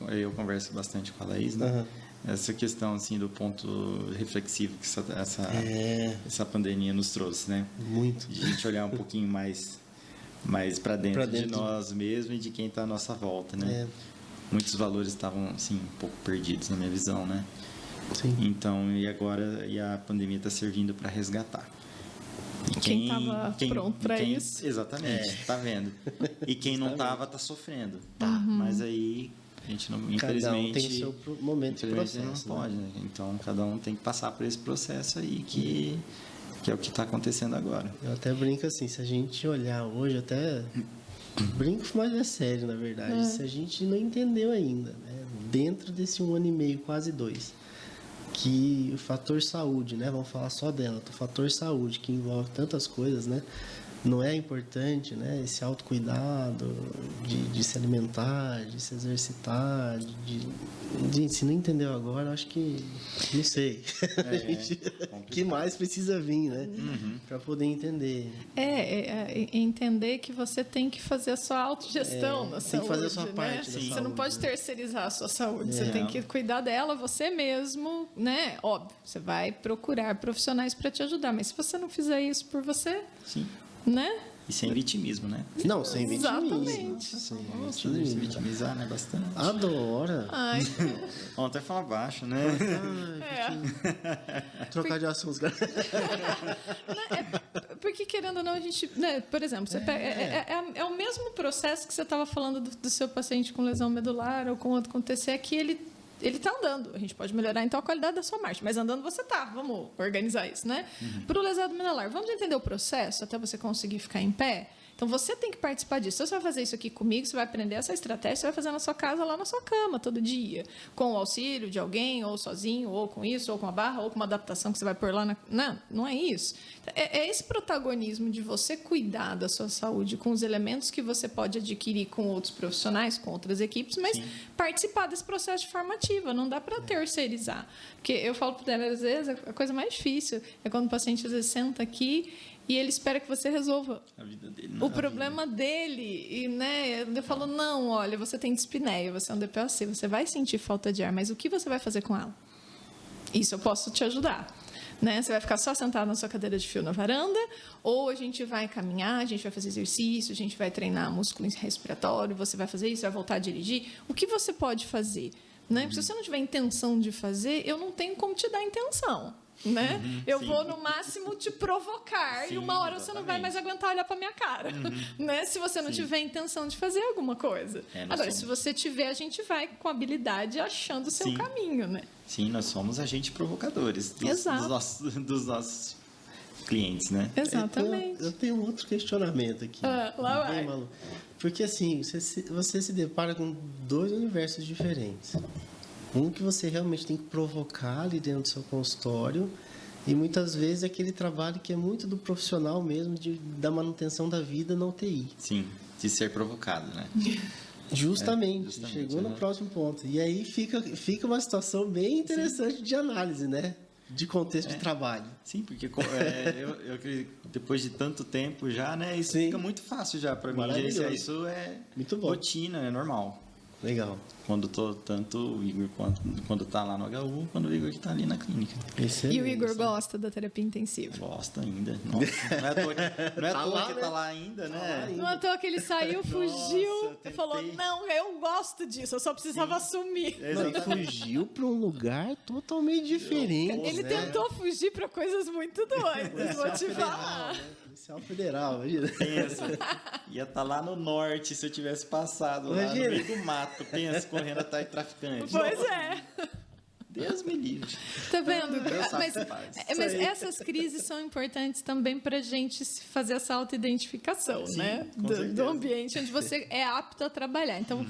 Eu converso bastante com a Laís, né? Essa questão assim do ponto reflexivo que essa pandemia nos trouxe, né? Muito. De a gente olhar um pouquinho mais para dentro de nós mesmos e de quem está à nossa volta, né? Muitos valores estavam assim um pouco perdidos na minha visão, né? Sim. Então, e a pandemia está servindo para resgatar. E quem estava pronto para isso? Exatamente, tá vendo? E quem não estava está sofrendo. Mas aí a gente não, infelizmente, cada um tem o seu momento de processo, não pode, né? Então cada um tem que passar por esse processo aí que é o que está acontecendo agora. Eu até brinco assim, se a gente olhar hoje, até brinco, mas é sério, na verdade, se a gente não entendeu ainda, né? Dentro desse 1 ano e meio, quase 2, que o fator saúde, né? Vamos falar só dela, o fator saúde, que envolve tantas coisas, né? Não é importante, né? Esse autocuidado de se alimentar, de se exercitar, se não entendeu agora, acho que não sei. Que mais precisa vir, né? Para poder entender. Entender que você tem que fazer a sua autogestão na saúde. Tem que fazer a sua parte da Você saúde, não pode terceirizar a sua saúde. Você tem que cuidar dela você mesmo, né? Óbvio, você vai procurar profissionais para te ajudar, mas se você não fizer isso por você, né? E sem vitimismo, né? Não, sem vitimismo. Exatamente. Se vitimizar, né? Bastante. Adora. Ai. Vamos até falar baixo, né? Trocar de assuntos. Porque, querendo ou não, a gente... Né, por exemplo, você pega, é o mesmo processo que você estava falando do seu paciente com lesão medular ou com outro com TCE, que ele está andando. A gente pode melhorar, então, a qualidade da sua marcha. Mas andando você está. Vamos organizar isso, né? Para o lesado medular, vamos entender o processo até você conseguir ficar em pé? Então, você tem que participar disso. Se você vai fazer isso aqui comigo, você vai aprender essa estratégia, você vai fazer na sua casa, lá na sua cama, todo dia, com o auxílio de alguém, ou sozinho, ou com isso, ou com uma barra, ou com uma adaptação que você vai pôr lá. Não é isso. É esse protagonismo de você cuidar da sua saúde com os elementos que você pode adquirir com outros profissionais, com outras equipes, mas participar desse processo de formativa. Não dá para terceirizar. Porque eu falo para ela, às vezes, a coisa mais difícil é quando o paciente, às vezes, senta aqui e ele espera que você resolva a vida dele, o problema dele. E, né, eu falo, não, olha, você tem dispneia, você é um DPOC, você vai sentir falta de ar, mas o que você vai fazer com ela? Isso eu posso te ajudar. Né? Você vai ficar só sentado na sua cadeira de fio na varanda, ou a gente vai caminhar, a gente vai fazer exercício, a gente vai treinar músculo respiratório, você vai fazer isso, vai voltar a dirigir. O que você pode fazer? Né? Porque se você não tiver intenção de fazer, eu não tenho como te dar intenção. Né? Eu vou, no máximo, te provocar e uma hora você não vai mais aguentar olhar para minha cara. Né? Se você não tiver intenção de fazer alguma coisa. Agora, se você tiver, a gente vai com habilidade achando o seu caminho. Né? Sim, nós somos agentes provocadores dos nossos clientes, né? Exatamente. Eu tenho um outro questionamento aqui. Lá vai. Porque assim, você se depara com dois universos diferentes. Um que você realmente tem que provocar ali dentro do seu consultório, e muitas vezes é aquele trabalho que é muito do profissional mesmo, da manutenção da vida na UTI. Sim, de ser provocado, né? Justamente, chegou no próximo ponto. E aí fica uma situação bem interessante de análise, né? De contexto de trabalho. Sim, porque eu acredito que depois de tanto tempo já, né? Isso fica muito fácil já para mim gerenciar. Isso é muito bom. Rotina, é normal. Legal. Quando tanto o Igor quando tá lá no HU, quando o Igor está ali na clínica. E o Igor gosta da terapia intensiva? Gosta ainda. Nossa, não é à toa que tá lá ainda, né? Não é à toa que ele saiu, fugiu e falou, não, eu gosto disso, eu só precisava assumir. Ele fugiu para um lugar totalmente diferente. Ele tentou fugir para coisas muito doidas, vou te falar. Policial Federal, imagina. Pensa, ia estar lá no norte se eu tivesse passado lá no meio do mato. Pensa, correndo atrás de traficante. Pois é. Deus me livre. Tá vendo? Mas essas crises são importantes também para a gente fazer essa autoidentificação, né? Do ambiente onde você é apto a trabalhar. Então,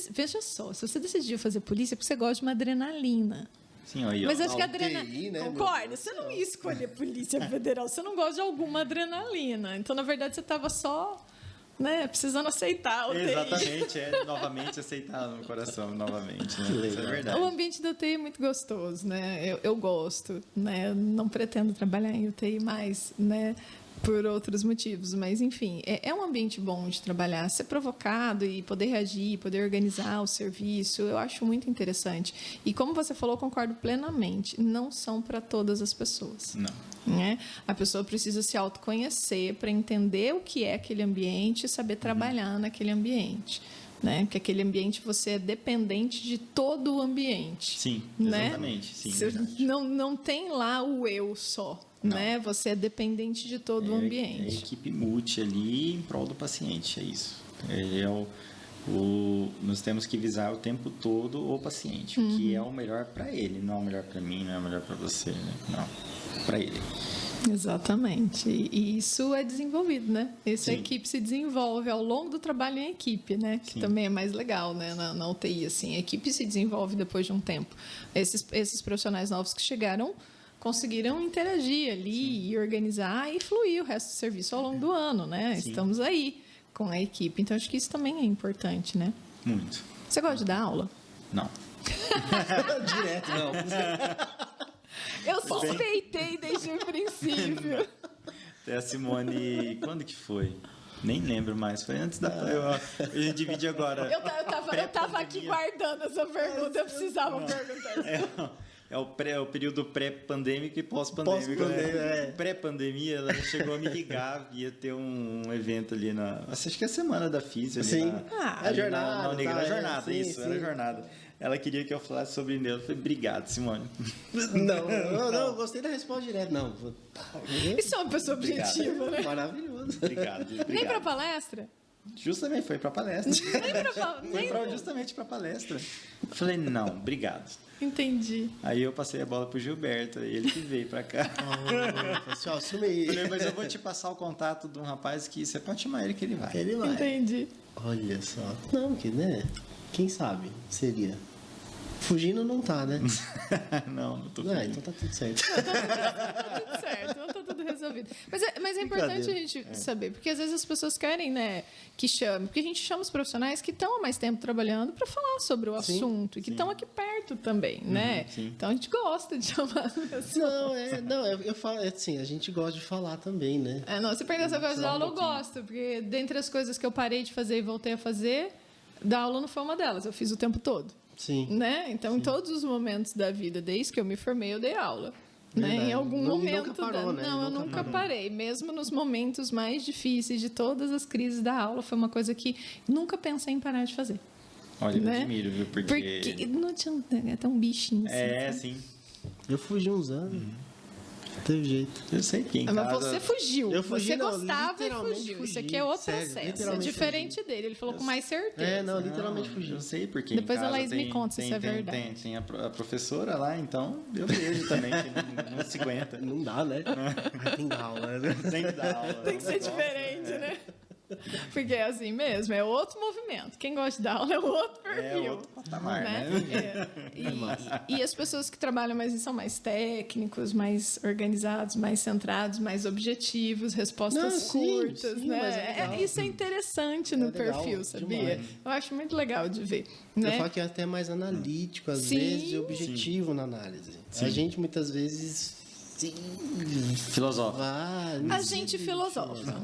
veja só, se você decidiu fazer polícia, é porque você gosta de uma adrenalina. Sim, aí, mas acho que a adrenalina. Né, concorda? Você não ia escolher Polícia Federal, você não gosta de alguma adrenalina. Então, na verdade, você estava só, né, precisando aceitar o UTI. Exatamente, novamente aceitar no coração, novamente. Né? Isso é verdade. O ambiente da UTI é muito gostoso, né? Eu gosto, né? Não pretendo trabalhar em UTI mais, né? Por outros motivos, mas enfim, é um ambiente bom de trabalhar, ser provocado e poder reagir, poder organizar o serviço, eu acho muito interessante. E como você falou, concordo plenamente, não são para todas as pessoas. Não. Né? A pessoa precisa se autoconhecer para entender o que é aquele ambiente e saber trabalhar naquele ambiente. Né? Porque aquele ambiente você é dependente de todo o ambiente. Sim, né? Exatamente. Sim, não tem lá o eu só. Né? Você é dependente de todo o ambiente. É a equipe multi ali em prol do paciente, é isso. Nós temos que visar o tempo todo o paciente, o que é o melhor para ele, não é o melhor para mim, não é o melhor para você, né? Não, para ele. Exatamente. E isso é desenvolvido, né? Essa Sim. equipe se desenvolve ao longo do trabalho em equipe, né? Que Sim. também é mais legal, né? Na UTI, assim. A equipe se desenvolve depois de um tempo. Esses profissionais novos que chegaram conseguiram interagir ali Sim. e organizar e fluir o resto do serviço ao longo do ano, né? Sim. Estamos aí com a equipe. Então, acho que isso também é importante, né? Muito. Você gosta de dar aula? Não. Direto, não. Eu suspeitei desde o princípio. Até a Simone... Quando que foi? Nem lembro mais. Foi antes da... A gente divide agora. Eu tava aqui guardando essa pergunta. Eu precisava perguntar. É o período pré-pandêmico e pós-pandêmico. Né? Pré-pandemia, ela chegou a me ligar, ia ter um evento ali na... Acho que é a Semana da Física. Sim. A jornada. Era jornada, isso. Era jornada. Ela queria que eu falasse sobre neuro. Eu falei, obrigado, Simone. Não, gostei da resposta direta. Não. Isso é uma pessoa objetiva, né? Maravilhoso. Obrigado. Nem para palestra? Justamente, foi para palestra. Justamente para palestra. Eu falei, não, obrigado. Entendi. Aí eu passei a bola pro Gilberto, aí ele que veio pra cá. Pessoal, assume aí. Falei, mas eu vou te passar o contato de um rapaz que você pode chamar ele que ele vai. Ele vai. Entendi. Olha só. Não, que, né? Quem sabe seria. Fugindo não tá, né? Não tô Ah, fugindo. então tá tudo certo. Tudo certo, então tá tudo resolvido. Mas é importante a gente saber, porque às vezes as pessoas querem, né, que chame, porque a gente chama os profissionais que estão há mais tempo trabalhando para falar sobre o assunto e que estão aqui perto também, né? sim. Então a gente gosta de chamar as pessoas. Eu falo, assim, a gente gosta de falar também, né? Se perguntar essa coisa da aula, eu gosto, porque dentre as coisas que eu parei de fazer e voltei a fazer, dar aula não foi uma delas, eu fiz o tempo todo. Sim. Né? Então, em todos os momentos da vida, desde que eu me formei, eu dei aula. Né? Verdade. Em algum momento. Nunca parou, né? Não, eu nunca parei. Mesmo nos momentos mais difíceis de todas as crises da aula, foi uma coisa que nunca pensei em parar de fazer. Olha, eu né? admiro, viu? Porque não adianta, é tão bichinho. Sim. Eu fugi uns anos. Não teve jeito. Eu sei quem. Mas você fugiu. Eu fugi, você não, gostava e literalmente fugiu. fugi. Isso aqui é outro Sério, processo. É literalmente diferente dele. Ele falou com mais certeza. Não, literalmente fugi. Eu sei porque. Depois em a casa Laís me conta se isso é verdade. Tem a professora lá, então eu vejo também que não se aguenta. Não dá, né? Tem que dar aula, né? Tem que dar aula. Tem que ser diferente, né? Porque é assim mesmo, é outro movimento. Quem gosta de dar aula é outro perfil. É outro patamar, né? E as pessoas que trabalham mais são mais técnicos, mais organizados, mais centrados, mais objetivos, respostas curtas, sim, né? mas é legal. Isso é interessante no legal, perfil, sabia? demais. Eu acho muito legal de ver. Eu Né? falo que é até mais analítico, às Sim. vezes, e objetivo na análise. A gente, muitas vezes... Sim, Filosófico. A gente filosofa.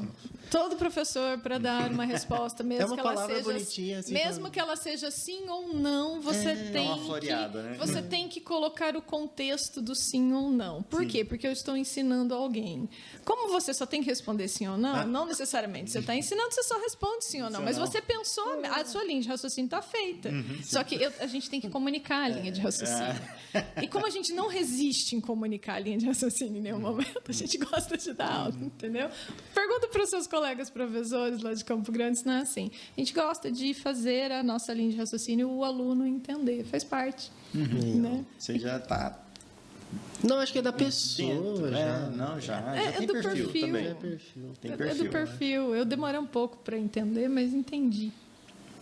Todo professor, para dar uma resposta, mesmo uma que ela palavra seja, bonitinha, assim, mesmo pra- que ela seja sim ou não, você tem uma floreada, né? você tem que colocar o contexto do sim ou não. Por quê? Porque eu estou ensinando alguém. Como você só tem que responder sim ou não, não necessariamente você está ensinando, você só responde sim ou não. Mas você pensou, a sua linha de raciocínio está feita. Só que a gente tem que comunicar a linha de raciocínio. E como a gente não resiste em comunicar a linha de raciocínio em nenhum momento, a gente gosta de dar aula, entendeu? Pergunta para os seus colegas professores lá de Campo Grande, não é assim. A gente gosta de fazer a nossa linha de raciocínio o aluno entender, faz parte. Né? Você já tá Não, acho que é da pessoa. dentro. Já. Não, já É tem do perfil perfil. também. É perfil. Tem É perfil. do perfil. Eu demorei um pouco para entender, mas entendi.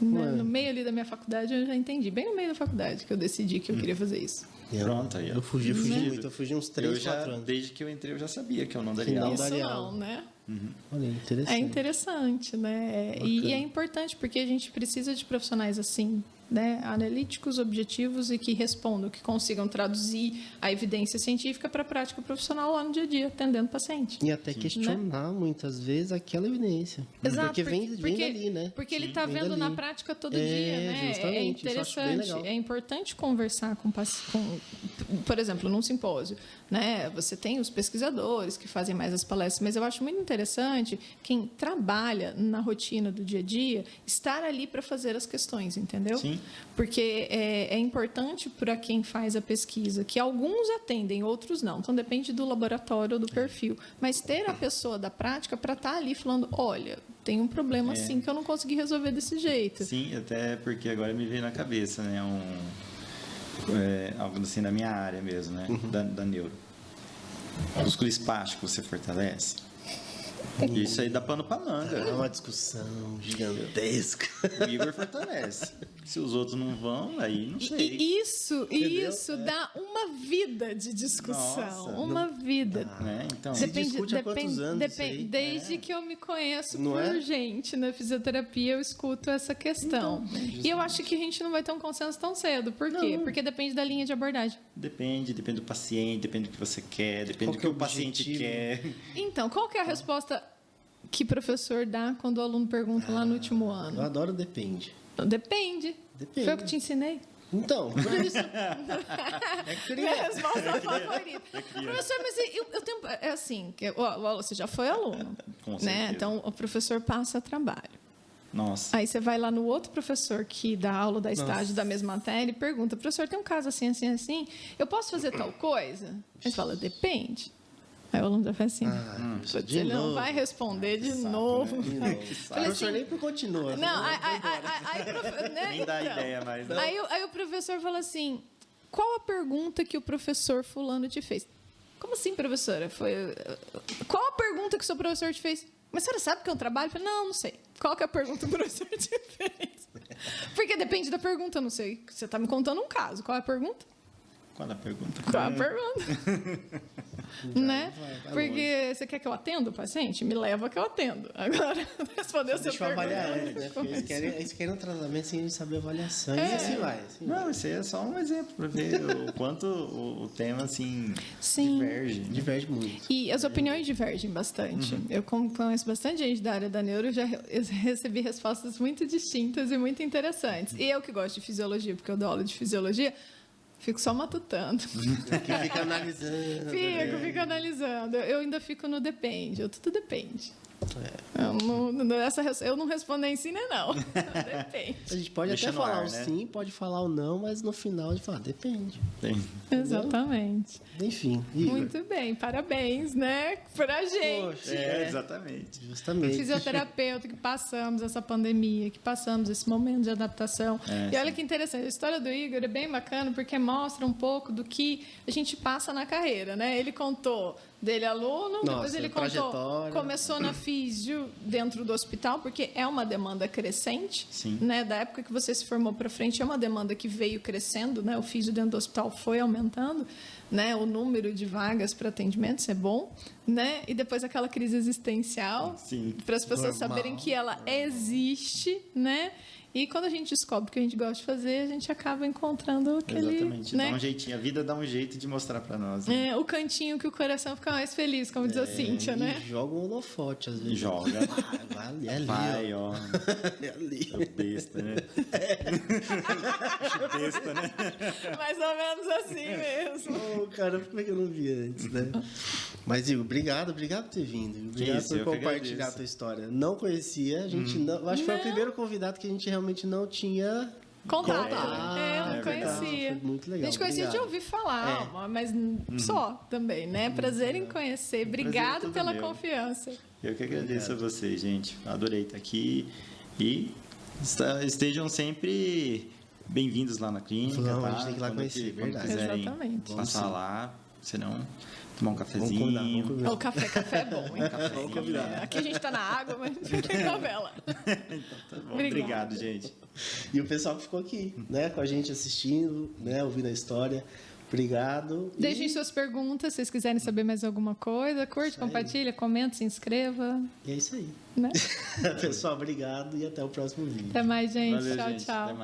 Né? Ué. No meio ali da minha faculdade, eu já entendi. Bem no meio da faculdade que eu decidi que eu queria fazer isso. Pronto, aí. Eu fugi muito. Eu fugi uns 3, 4 anos. Desde que eu entrei, eu já sabia que eu não Que daria não aula. dá- Isso daria não, aula. né? Olha, interessante. É interessante, né? E é importante porque a gente precisa de profissionais assim, né? Analíticos, objetivos e que respondam, que consigam traduzir a evidência científica para a prática profissional lá no dia a dia, atendendo o paciente. E até questionar, muitas vezes, aquela evidência. Exato, Porque vem dali, né? Porque ele está vem vendo dali. na prática todo É, dia, né? justamente, isso eu acho bem interessante, legal. é importante conversar com, por exemplo, num simpósio, né? Você tem os pesquisadores que fazem mais as palestras, mas eu acho muito interessante quem trabalha na rotina do dia a dia estar ali para fazer as questões, entendeu? Sim. Porque é importante para quem faz a pesquisa, que alguns atendem, outros não. Então, depende do laboratório ou do perfil. Mas ter a pessoa da prática para estar ali falando, olha, tem um problema assim que eu não consegui resolver desse jeito. Sim, até porque agora me veio na cabeça, né? Algo assim da minha área mesmo, né? Da neuro. Músculo espástico você fortalece. Isso aí dá pano pra É manga. uma discussão gigantesca. O Igor fortalece. Se os outros não vão, aí não sei. E isso dá uma vida de discussão. Nossa, uma vida. Né? Então, Se discute há quantos anos isso aí? Desde que eu me conheço Não por é? gente na fisioterapia, eu escuto essa questão. E eu acho que a gente não vai ter um consenso tão cedo. Por quê? Porque depende da linha de abordagem. depende do paciente, depende do que você quer, depende do que é o o paciente objetivo? quer. Então, qual que é a resposta que o professor dá quando o aluno pergunta lá no último Eu ano? adoro depende. Depende. Depende. Foi eu que te ensinei? Então, por isso. Minha resposta favorita. Professor, mas eu tenho. É assim, você já foi aluno. Com Né? certeza. Então, o professor passa trabalho. Nossa. Aí você vai lá no outro professor que dá aula, dá estágio da mesma matéria e pergunta, professor, tem um caso assim, assim, assim, eu posso fazer tal coisa? Ele fala, depende. Aí o aluno já faz assim, putz, ele não vai responder de novo. De novo. O professor nem continua. Não, senão- aí, né, Nem dá então. ideia mais. Né? Aí o professor fala assim, qual a pergunta que o professor fulano te fez? Como assim, professora? Qual a pergunta que o seu professor te fez? Mas a senhora sabe que é um trabalho? Eu falei, não sei. Qual que é a pergunta que o professor te fez? Porque depende da pergunta, eu não sei. Você está me contando um caso. Qual é a pergunta? Qual a pergunta? Qual é a pergunta? Né? Porque você quer que eu atenda o paciente? Me leva que eu atendo. Agora, responder a sua Deixa eu pergunta. avaliar ele, né? Porque eles querem um tratamento sem saber avaliação. E assim vai. Assim Não, isso aí é só um exemplo para ver o quanto o tema, assim, Sim. diverge. Né? Diverge muito. E as opiniões divergem bastante. Eu conheço bastante gente da área da neuro, já recebi respostas muito distintas e muito interessantes. E eu que gosto de fisiologia, porque eu dou aula de fisiologia, fico só matutando. Que fica analisando. Fico analisando. Eu ainda fico no depende. Tudo depende. Eu não respondo nem sim nem não. Depende. A gente pode Deixa até no falar ar, o né? sim, pode falar o não, mas no final a gente fala, depende. Tem. Exatamente. Enfim, Igor. Muito bem. Parabéns, né? Pra gente. Poxa, Exatamente. justamente. Fisioterapeuta que passamos essa pandemia, que passamos esse momento de adaptação. E olha que interessante, a história do Igor é bem bacana porque mostra um pouco do que a gente passa na carreira, né? Ele contou dele aluno, depois ele contou, trajetória. começou na físio dentro do hospital, porque é uma demanda crescente, Sim. né? Da época que você se formou para frente, é uma demanda que veio crescendo, né? O físio dentro do hospital foi aumentando, né? O número de vagas para atendimento, isso é bom, né? E depois aquela crise existencial, Sim. para as pessoas Normal. saberem que ela existe, né? E quando a gente descobre o que a gente gosta de fazer, a gente acaba encontrando aquele, Exatamente. né? Dá um jeitinho. A vida dá um jeito de mostrar para nós. Né? O cantinho que o coração fica mais feliz, como diz a Cíntia, né? E joga um holofote, às vezes. Joga. Vai ali, é ali. Vai, ó. É ali. Besta, né? Besta, né? Mais ou menos assim mesmo. Oh, cara, como é que eu não vi antes, né? Mas, Igor, obrigado por ter vindo. Obrigado isso, por eu que compartilhar a agradeço. tua história. Não conhecia, a gente não. Acho que foi o primeiro convidado que a gente realmente não tinha Contato. contato. Eu não É verdade. conhecia. Foi muito legal. A gente conhecia de Obrigado. ouvir falar, mas só também, né? Prazer em conhecer. Obrigado tudo pela meu. confiança. Eu que agradeço a vocês, gente. Adorei estar aqui. E estejam sempre bem-vindos lá na clínica. Vamos, tá? a gente tem que ir lá Quando conhecer, quando verdade. quiserem Exatamente. passar Vamos sim. lá, senão tomar um Vamos cafezinho. combinar, vamos combinar. O café é bom, hein? Café. Vamos combinar. Aqui a gente tá na água, mas tem novela. Tá bom. Obrigada. Obrigado, gente. E o pessoal que ficou aqui, né, com a gente assistindo, né, ouvindo a história. Obrigado. E Deixem suas perguntas, se vocês quiserem saber mais alguma coisa. Curte, compartilha, comenta, se inscreva. é isso aí. Né? Pessoal, obrigado e até o próximo vídeo. Até mais, gente. Valeu, Tchau, gente. tchau. Até mais.